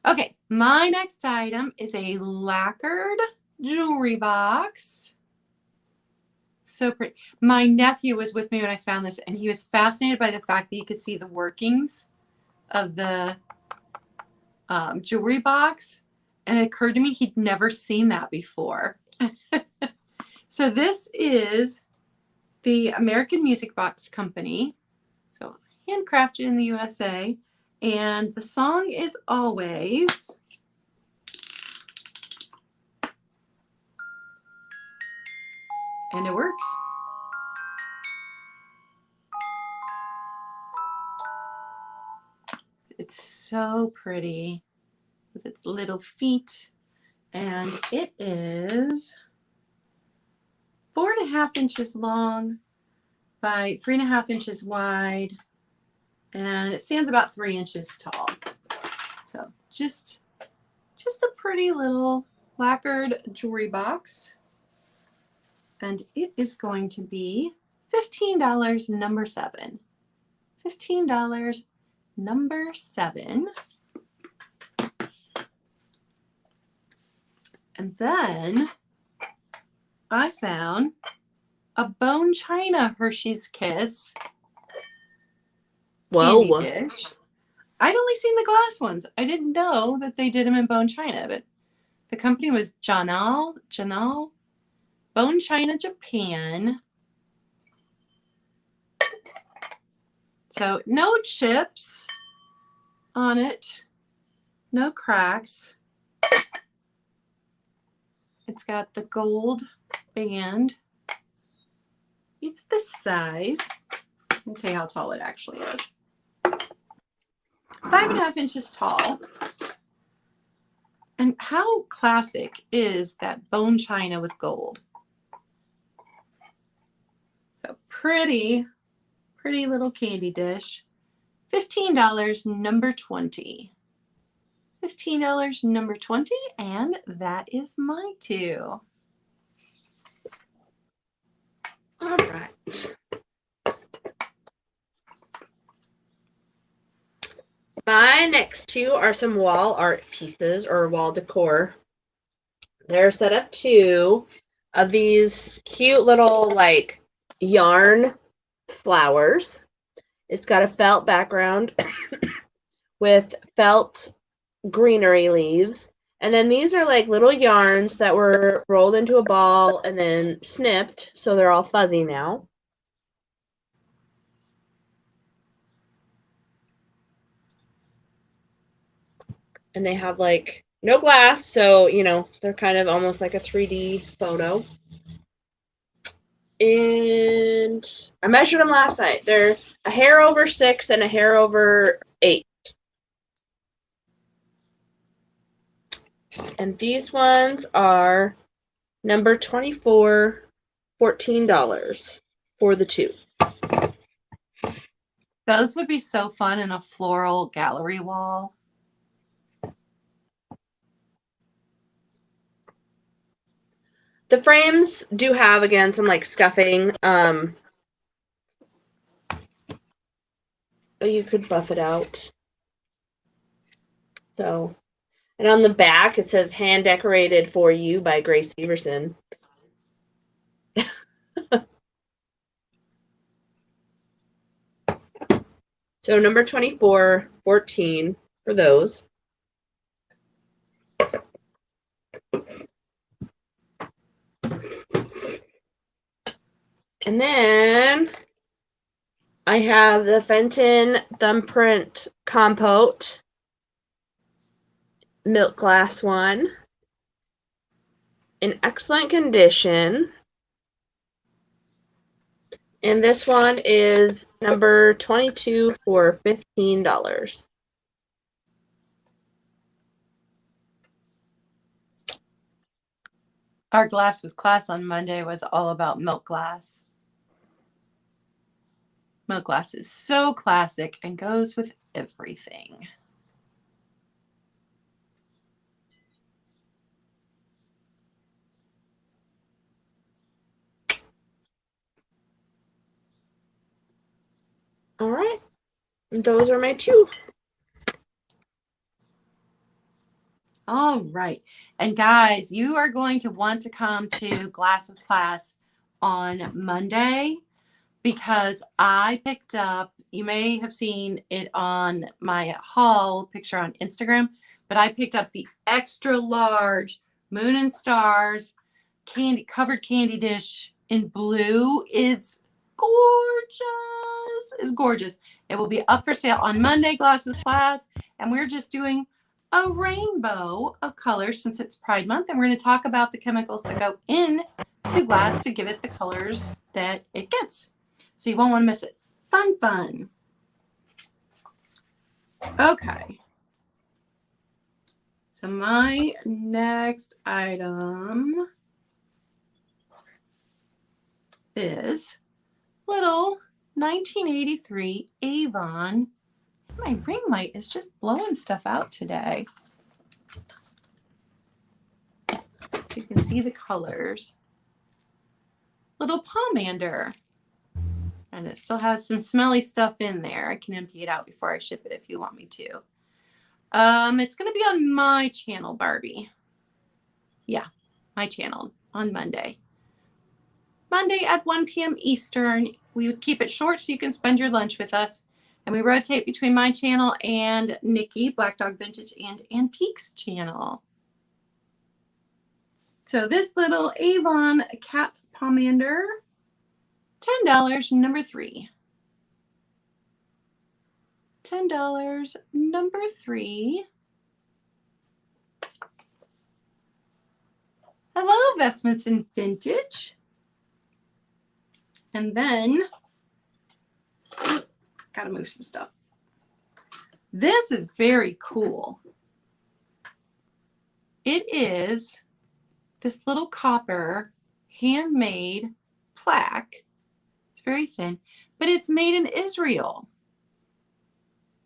okay, my next item is a lacquered jewelry box. So pretty. My nephew was with me when I found this, and he was fascinated by the fact that you could see the workings of the jewelry box. And it occurred to me he'd never seen that before. So this is the American Music Box Company. So handcrafted in the USA. And the song is Always. And it works. It's so pretty with its little feet. And it is 4.5 inches long by 3.5 inches wide. And it stands about 3 inches tall. So just a pretty little lacquered jewelry box. And it is going to be $15, number 7. $15, number 7. And then I found a bone china Hershey's Kiss candy dish. I'd only seen the glass ones. I didn't know that they did them in bone china, but the company was Janal Bone China Japan. So no chips on it, no cracks. It's got the gold band. It's this size. Let me tell you how tall it actually is. 5.5 inches tall. And how classic is that bone china with gold? So pretty little candy dish. $15, number 20. $15, number 20, and that is my two. All right. My next two are some wall art pieces or wall decor. They're set up two of these cute little like yarn flowers. It's got a felt background with felt greenery leaves. And then these are like little yarns that were rolled into a ball and then snipped, so they're all fuzzy now. And they have like no glass, so you know they're kind of almost like a 3D photo. And I measured them last night. They're a hair over 6 and a hair over 8. And these ones are number 24 $14 for the two. Those would be so fun in a floral gallery wall. The frames do have, again, some like scuffing. But you could buff it out. So, and on the back it says "Hand decorated for you" by Grace Severson. So number 24, 14 for those. And then I have the Fenton thumbprint compote milk glass one in excellent condition. And this one is number 22 for $15. Our Glass with Class on Monday was all about milk glass. Milk glass is so classic and goes with everything. All right. Those are my two. All right. And guys, you are going to want to come to Glass with Class on Monday because I picked up, you may have seen it on my haul picture on Instagram, but I picked up the extra large Moon and Stars covered candy dish in blue. It's gorgeous. It's gorgeous. It will be up for sale on Monday, Glass with Class, and we're just doing a rainbow of colors since it's Pride Month, and we're going to talk about the chemicals that go into glass to give it the colors that it gets. So you won't want to miss it. Fun, fun. Okay. So my next item is little 1983 Avon. My ring light is just blowing stuff out today. So you can see the colors. Little pomander. And it still has some smelly stuff in there. I can empty it out before I ship it if you want me to. It's going to be on my channel, Barbie. Yeah, my channel on Monday. Monday at 1 p.m. Eastern. We would keep it short so you can spend your lunch with us. And we rotate between my channel and Nikki, Black Dog Vintage and Antiques channel. So this little Avon cat pomander, $10, number 3. $10, number 3. Hello, Investments in Vintage. And then, gotta move some stuff. This is very cool. It is this little copper handmade plaque. It's very thin, but it's made in Israel.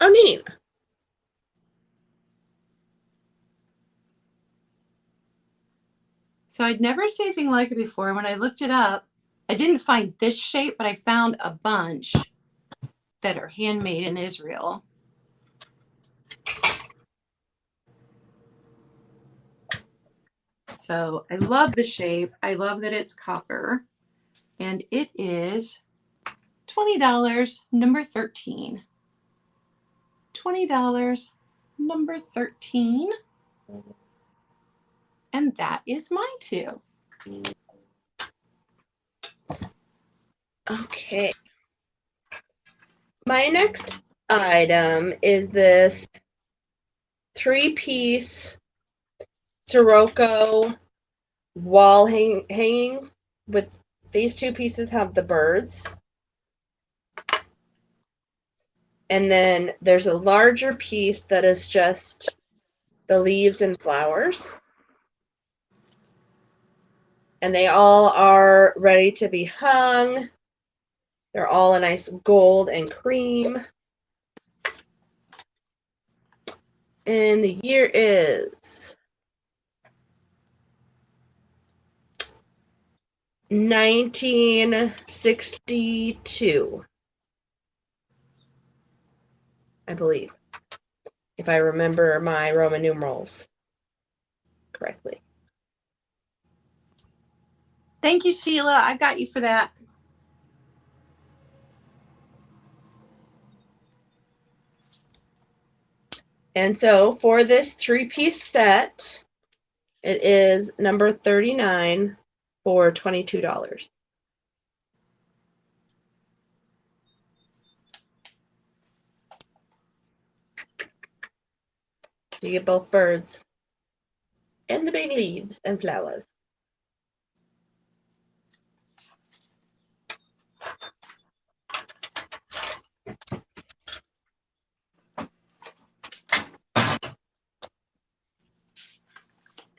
Oh, neat. So I'd never seen anything like it before. When I looked it up, I didn't find this shape, but I found a bunch that are handmade in Israel. So I love the shape. I love that it's copper. And it is $20, number 13. $20, number 13. And that is mine too. Okay. My next item is this 3-piece Sirocco wall hangings. With these 2 pieces have the birds. And then there's a larger piece that is just the leaves and flowers. And they all are ready to be hung. They're all a nice gold and cream. And the year is 1962, I believe, if I remember my Roman numerals correctly. Thank you, Sheila. I got you for that. And so for this 3-piece set, it is number 39 for $22. You get both birds and the big leaves and flowers.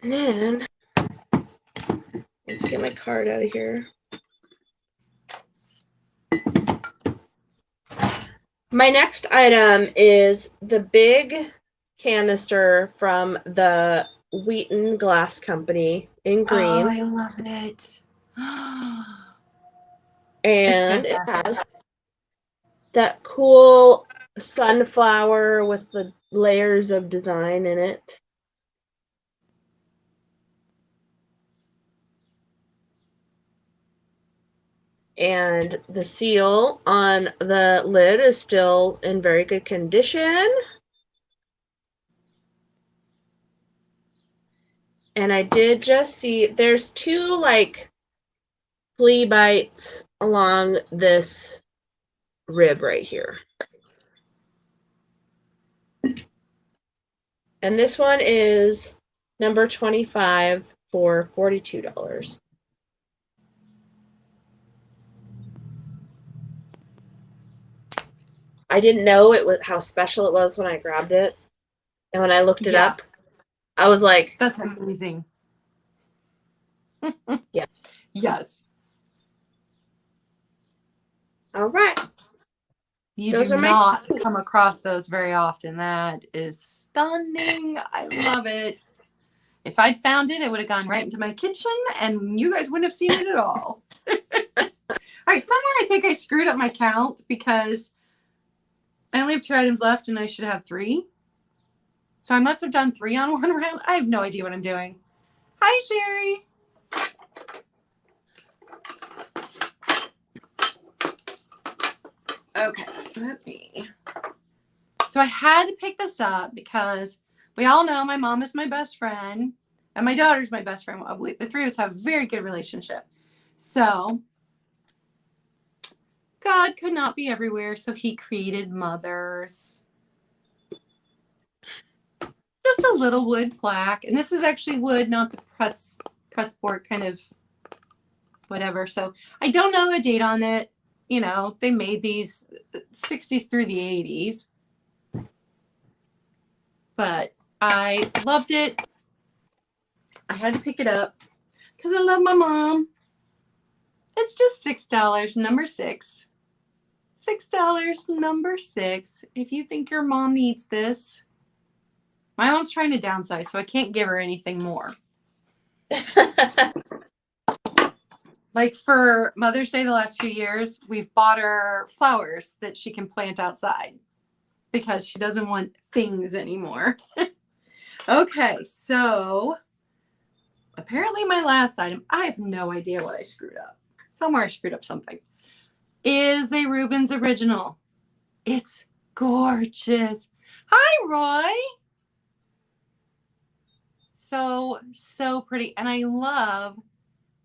And then, let's get my card out of here. My next item is the big canister from the Wheaton Glass Company in green. Oh, I love it. And it has that cool sunflower with the layers of design in it. And the seal on the lid is still in very good condition. And I did just see there's 2 like flea bites along this rib right here. And this one is number 25 for $42. I didn't know it was how special it was when I grabbed it. And when I looked it up, I was like, that's amazing. Yeah. Yes. All right. You do not come across those very often. That is stunning. I love it. If I'd found it, it would have gone right into my kitchen and you guys wouldn't have seen it at all. All right, somewhere I think I screwed up my count because I only have 2 items left and I should have 3. So I must have done 3 on one round. I have no idea what I'm doing. Hi, Sherry. Okay, let me. So I had to pick this up because we all know my mom is my best friend and my daughter's my best friend. The 3 of us have a very good relationship. So God could not be everywhere, so he created mothers. Just a little wood plaque. And this is actually wood, not the press board kind of whatever. So I don't know the date on it. You know, they made these 60s through the 80s. But I loved it. I had to pick it up because I love my mom. It's just $6, number 6. $6, number 6. If you think your mom needs this. My mom's trying to downsize, so I can't give her anything more. Like for Mother's Day the last few years, we've bought her flowers that she can plant outside because she doesn't want things anymore. Okay, so apparently my last item, I have no idea what I screwed up. Somewhere I screwed up something. Is a Rubens original. It's gorgeous. Hi, Roy. So pretty. And I love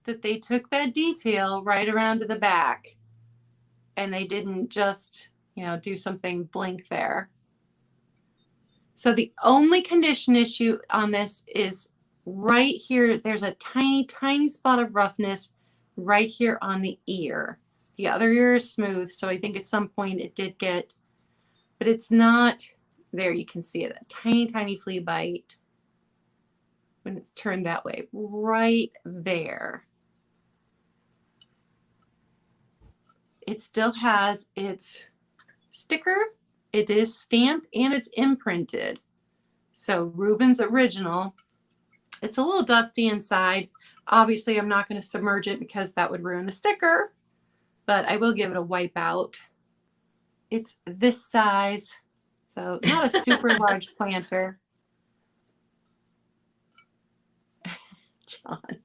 that they took that detail right around to the back and they didn't just, do something blink there. So the only condition issue on this is right here. There's a tiny, tiny spot of roughness right here on the ear. The other ear is smooth. So I think at some point it did get, but it's not there. You can see it, a tiny, tiny flea bite when it's turned that way right there. it still has its sticker. It is stamped and it's imprinted. So Reuben's original. It's a little dusty inside. Obviously, I'm not going to submerge it because that would ruin the sticker, but I will give it a wipe out. It's this size, so not a super large planter. John.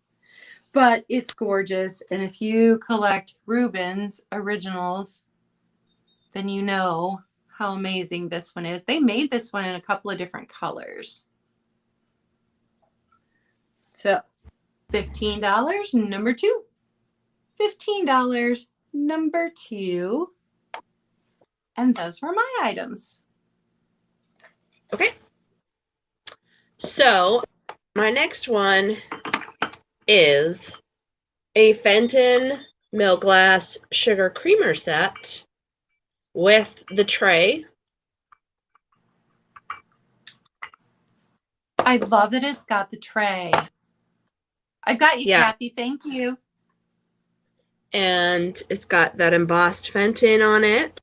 But it's gorgeous. And if you collect Reuben's originals, then you know how amazing this one is. They made this one in a couple of different colors. So $15, number 2. $15, number 2. And those were my items. Okay. So my next one is a Fenton milk glass sugar creamer set with the tray. I love that it's got the tray. I've got you, Yeah. Kathy. Thank you. And it's got that embossed Fenton on it.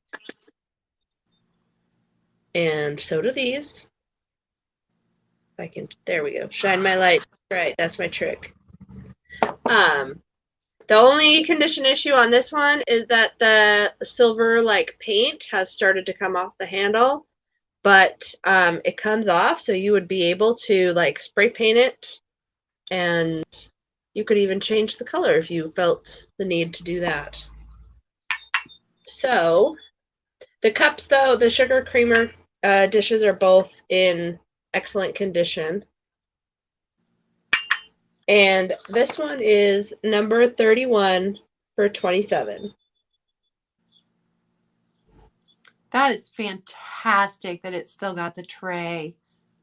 And so do these. If I can, there we go. Shine my light. Right, that's my trick. The only condition issue on this one is that the silver like paint has started to come off the handle, but it comes off, so you would be able to like spray paint it, and you could even change the color if you felt the need to do that. So the cups, though, the sugar creamer dishes are both in excellent condition. And this one is number 31 for $27. That is fantastic that it's still got the tray.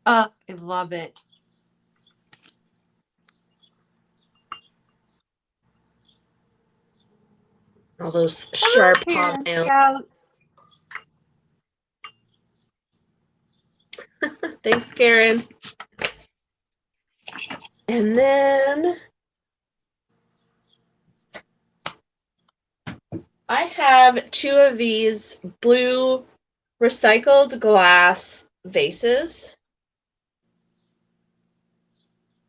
Oh, I love it. All those sharp Hobnell. Thanks, Karen. And then I have 2 of these blue recycled glass vases.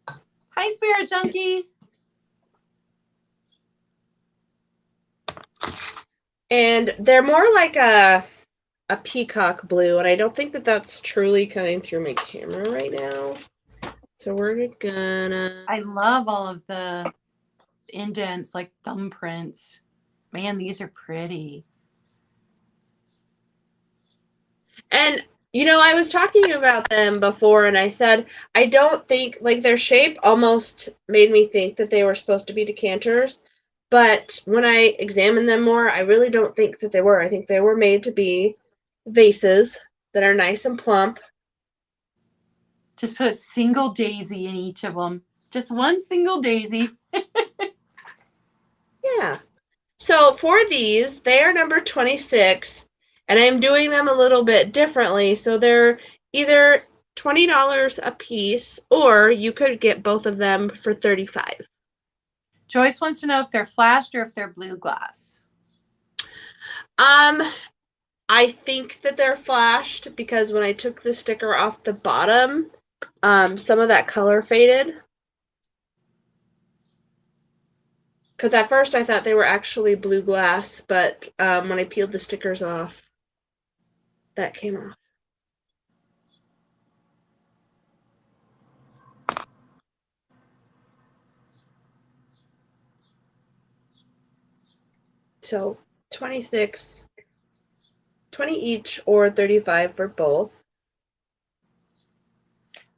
Hi, Spirit Junkie. And they're more like a peacock blue, and I don't think that that's truly coming through my camera right now. So we're gonna... I love all of the indents, like thumbprints. Man, these are pretty. And, you know, I was talking about them before, and I said, I don't think, like, their shape almost made me think that they were supposed to be decanters. But when I examined them more, I really don't think that they were. I think they were made to be vases that are nice and plump. Just put a single daisy in each of them. Just one single daisy. Yeah. So for these, they are number 26, and I'm doing them a little bit differently. So they're either $20 a piece, or you could get both of them for $35. Joyce wants to know if they're flashed or if they're blue glass. I think that they're flashed because when I took the sticker off the bottom, some of that color faded. Because at first I thought they were actually blue glass, but when I peeled the stickers off, that came off. So 26, 20 each, or 35 for both.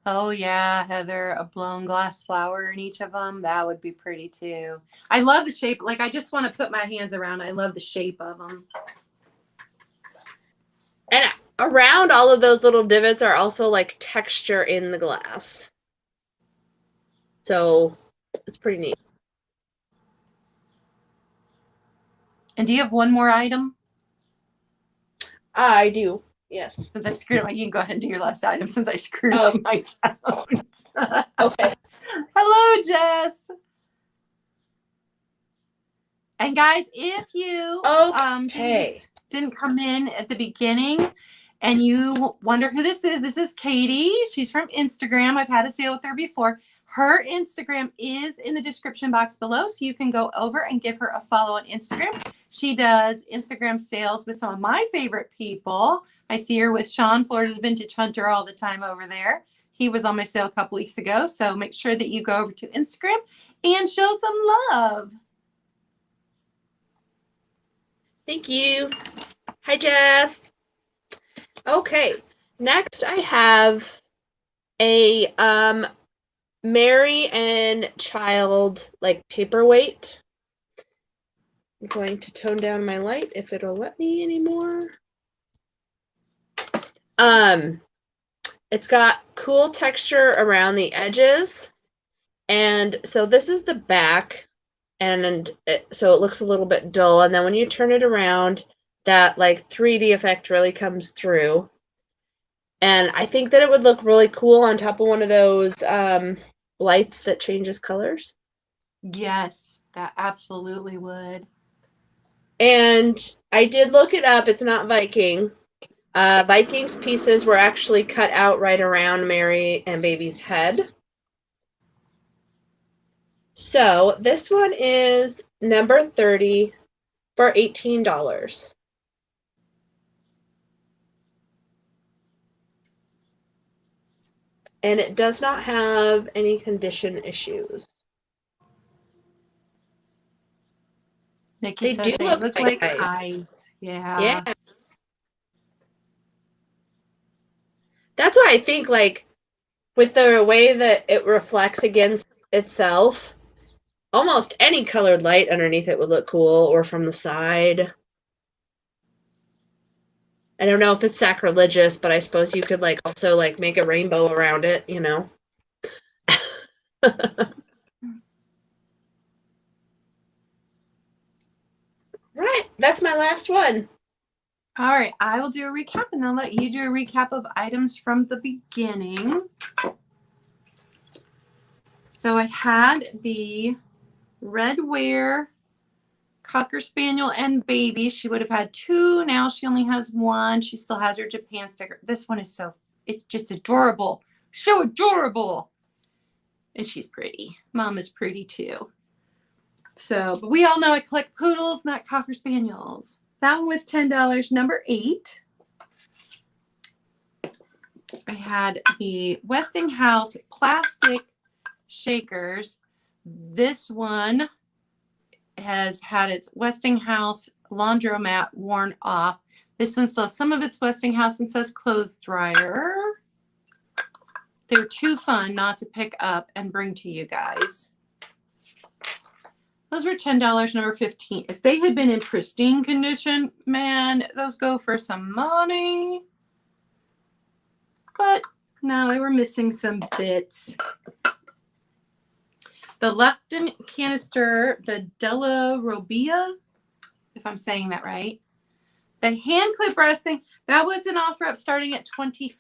Oh, yeah, Heather, a blown glass flower in each of them. That would be pretty, too. I love the shape. Like, I just want to put my hands around. I love the shape of them. And around all of those little divots are also, like, texture in the glass. So it's pretty neat. And do you have one more item? I do. Yes. Since I screwed up, you can go ahead and do your last item since I screwed up my count. Okay. Hello, Jess. And guys, if you Okay. didn't come in at the beginning and you wonder who this is Katie. She's from Instagram. I've had a sale with her before. Her Instagram is in the description box below, so you can go over and give her a follow on Instagram. She does Instagram sales with some of my favorite people. I see her with Sean, Florida's Vintage Hunter, all the time over there. He was on my sale a couple weeks ago, so make sure that you go over to Instagram and show some love. Thank you. Hi, Jess. Okay, next I have a Mary and Child like paperweight. I'm going to tone down my light if it'll let me anymore. It's got cool texture around the edges, and so this is the back, and so it looks a little bit dull, and then when you turn it around, that like 3D effect really comes through. And I think that it would look really cool on top of one of those lights that changes colors. Yes, that absolutely would. And I did look it up. It's not Viking. Viking's pieces were actually cut out right around Mary and Baby's head. So this one is number 30 for $18. And it does not have any condition issues. Nikki says they look like eyes. Yeah. Yeah. That's why I think, like, with the way that it reflects against itself, almost any colored light underneath it would look cool, or from the side. I don't know if it's sacrilegious, but I suppose you could, like, also, like, make a rainbow around it, you know? Right, that's my last one. All right, I will do a recap and I'll let you do a recap of items from the beginning. So I had the Redware Cocker Spaniel and Baby. She would have had two. Now she only has one. She still has her Japan sticker. This one is it's just adorable. So adorable. And she's pretty. Mom is pretty too. So, but we all know I collect poodles, not Cocker Spaniels. That one was $10. Number 8. I had the Westinghouse plastic shakers. This one has had its Westinghouse laundromat worn off. This one still has some of its Westinghouse and says clothes dryer. They were too fun not to pick up and bring to you guys. Those were $10, number 15. If they had been in pristine condition, man, those go for some money. But no, they were missing some bits. The Lefton canister, the Della Robbia, if I'm saying that right. The hand clip resting, that was an offer up starting at $25.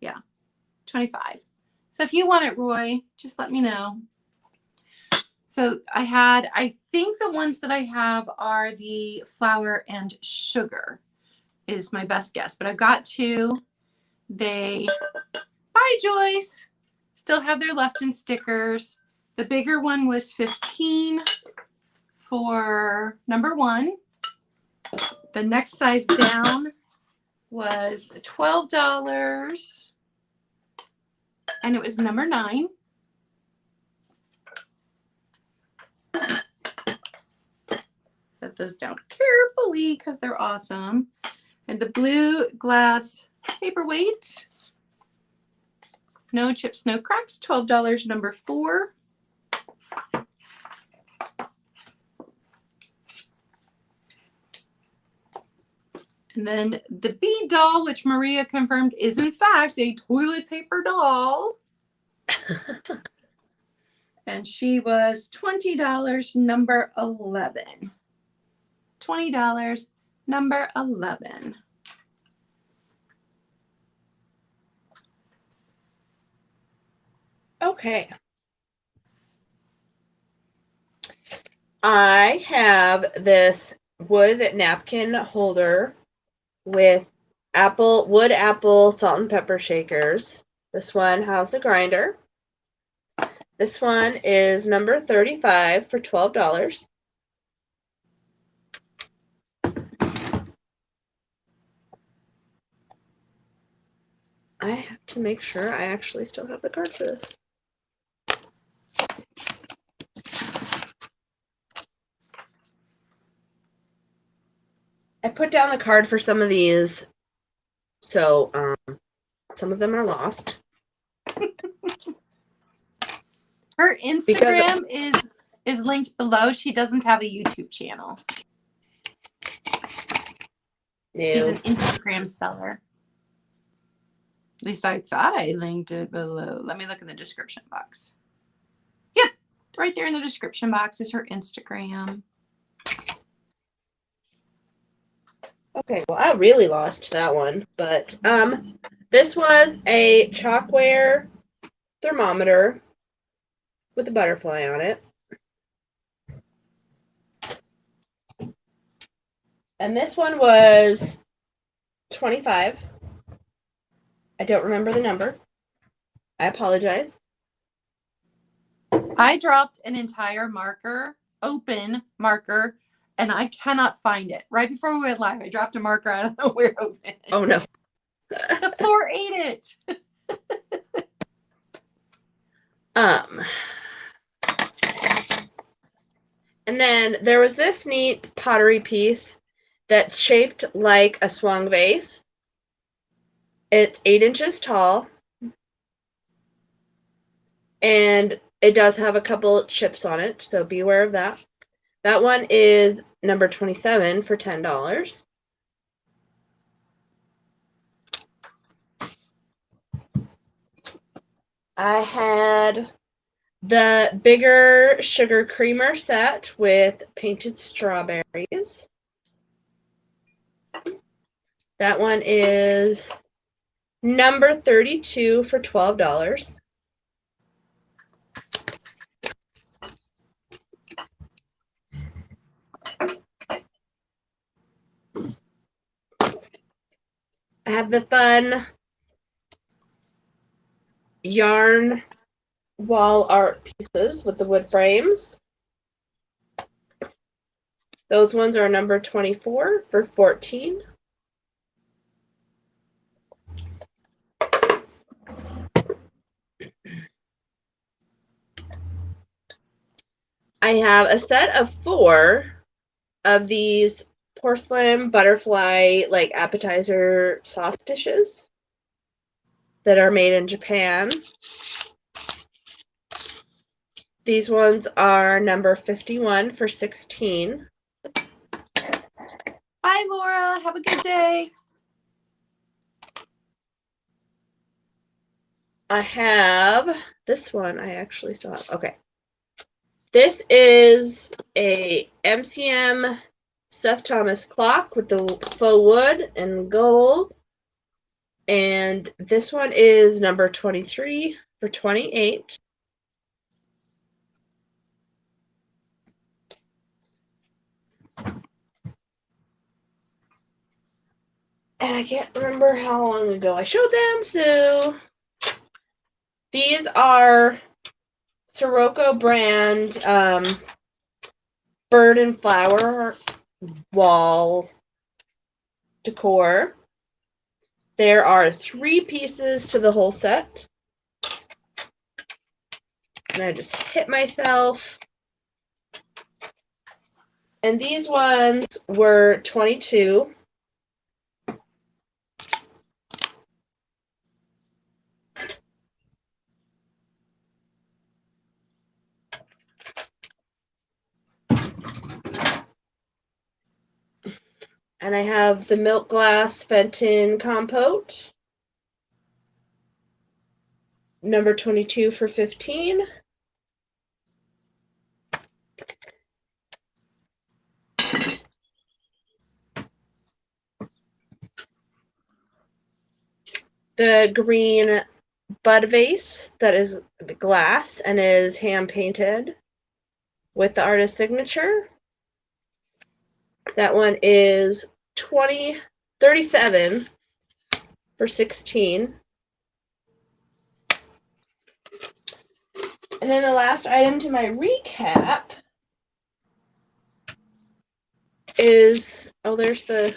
Yeah, $25. So if you want it, Roy, just let me know. So I think the ones that I have are the flour and sugar is my best guess. But I've got two. Bye, Joyce. Still have their Lefton stickers. The bigger one was $15 for number 1. The next size down was $12. And it was number 9. Set those down carefully because they're awesome. And the blue glass paperweight. No chips, no cracks. $12, number 4. And then the bead doll, which Maria confirmed is in fact a toilet paper doll. And she was $20, number 11. $20, number 11. Okay. I have this wood napkin holder with wood apple salt and pepper shakers. This one has the grinder. This one is number 35 for $12. I have to make sure I actually still have the card for this. I put down the card for some of these, so some of them are lost. Her Instagram is linked below. She doesn't have a YouTube channel. No. She's an Instagram seller. At least I thought I linked it below. Let me look in the description box. Yep, right there in the description box is her Instagram. Okay, well, I really lost that one, but this was a Chalkware Thermometer with a butterfly on it. And this one was 25. I don't remember the number. I apologize. I dropped an entire open marker, and I cannot find it. Right before we went live, I dropped a marker. I don't know where it went. Oh, no. The floor ate it. And then there was this neat pottery piece that's shaped like a swung vase. It's 8 inches tall. And it does have a couple chips on it, so be aware of that. That one is number 27 for $10. I had the bigger sugar creamer set with painted strawberries. That one is number 32 for $12. I have the fun yarn wall art pieces with the wood frames. Those ones are number 24 for $14. I have a set of 4 of these porcelain butterfly like appetizer sauce dishes that are made in Japan. These ones are number 51 for $16. Bye, Laura. Have a good day. I have this one. I actually still have. Okay. This is a MCM Seth Thomas clock with the faux wood and gold. And this one is number 23 for $28. And I can't remember how long ago I showed them, so these are Sirocco brand bird and flower wall decor. There are 3 pieces to the whole set. And I just hit myself. And these ones were 22. And I have the milk glass Fenton compote, number 22 for $15. The green bud vase that is glass and is hand painted. with the artist signature. That one is $37 for 16. And then the last item to my recap is, oh, there's the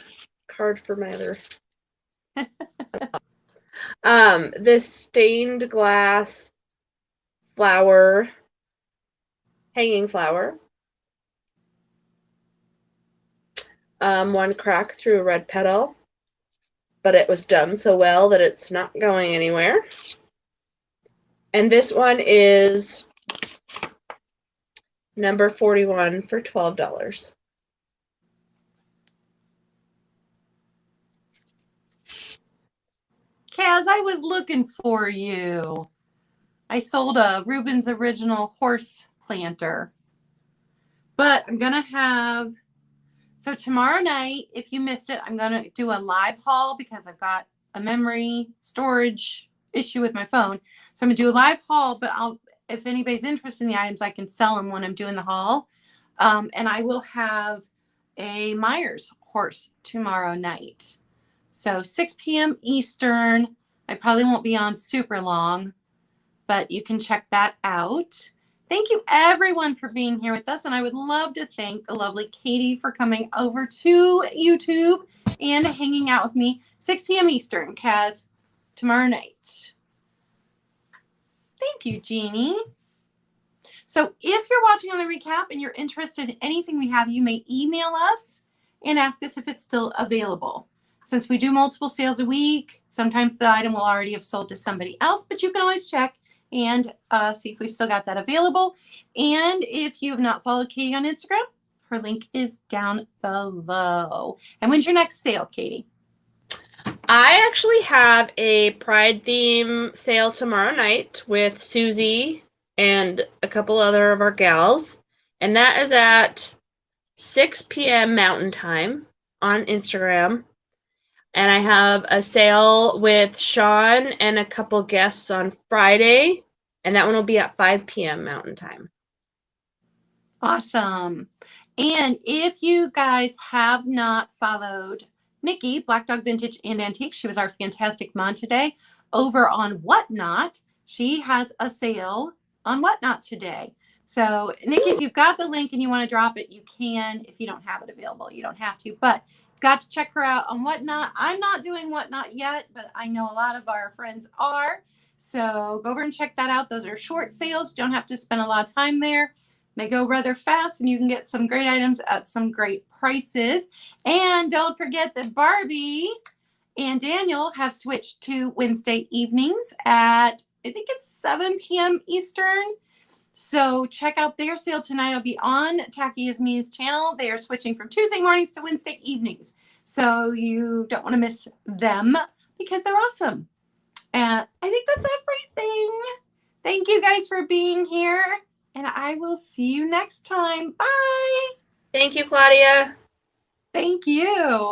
card for my other. This stained glass flower, hanging flower. One crack through a red petal, but it was done so well that it's not going anywhere. And this one is number 41 for $12. Kaz, I was looking for you. I sold a Rubens Original horse planter. But I'm going to have, so tomorrow night, if you missed it, I'm going to do a live haul because I've got a memory storage issue with my phone. So I'm going to do a live haul, but if anybody's interested in the items, I can sell them when I'm doing the haul. And I will have a Myers horse tomorrow night. So 6 p.m. Eastern. I probably won't be on super long, but you can check that out. Thank you everyone for being here with us. And I would love to thank the lovely Katie for coming over to YouTube and hanging out with me. 6 p.m. Eastern, Kaz, tomorrow night. Thank you, Jeannie. So if you're watching on the recap and you're interested in anything we have, you may email us and ask us if it's still available. Since we do multiple sales a week, sometimes the item will already have sold to somebody else, but you can always check and see if we've still got that available. And if you have not followed Katie on Instagram, her link is down below. And when's your next sale, Katie? I actually have a Pride theme sale tomorrow night with Susie and a couple other of our gals. And that is at 6 p.m. Mountain Time on Instagram. And I have a sale with Sean and a couple guests on Friday. And that one will be at 5 p.m. Mountain Time. Awesome. And if you guys have not followed Nikki, Black Dog Vintage and Antique, she was our fantastic mom today, over on Whatnot. She has a sale on Whatnot today. So, Nikki, if you've got the link and you want to drop it, you can. If you don't have it available, you don't have to. But got to check her out on Whatnot. I'm not doing Whatnot yet, but I know a lot of our friends are. So go over and check that out. Those are short sales. You don't have to spend a lot of time there. They go rather fast, and you can get some great items at some great prices. And don't forget that Barbie and Daniel have switched to Wednesday evenings at, I think it's 7 p.m. Eastern. So check out their sale tonight. It'll be on Tacky Yasmin's channel. They are switching from Tuesday mornings to Wednesday evenings. So you don't want to miss them because they're awesome. And I think that's everything. Thank you guys for being here. And I will see you next time. Bye. Thank you, Claudia. Thank you.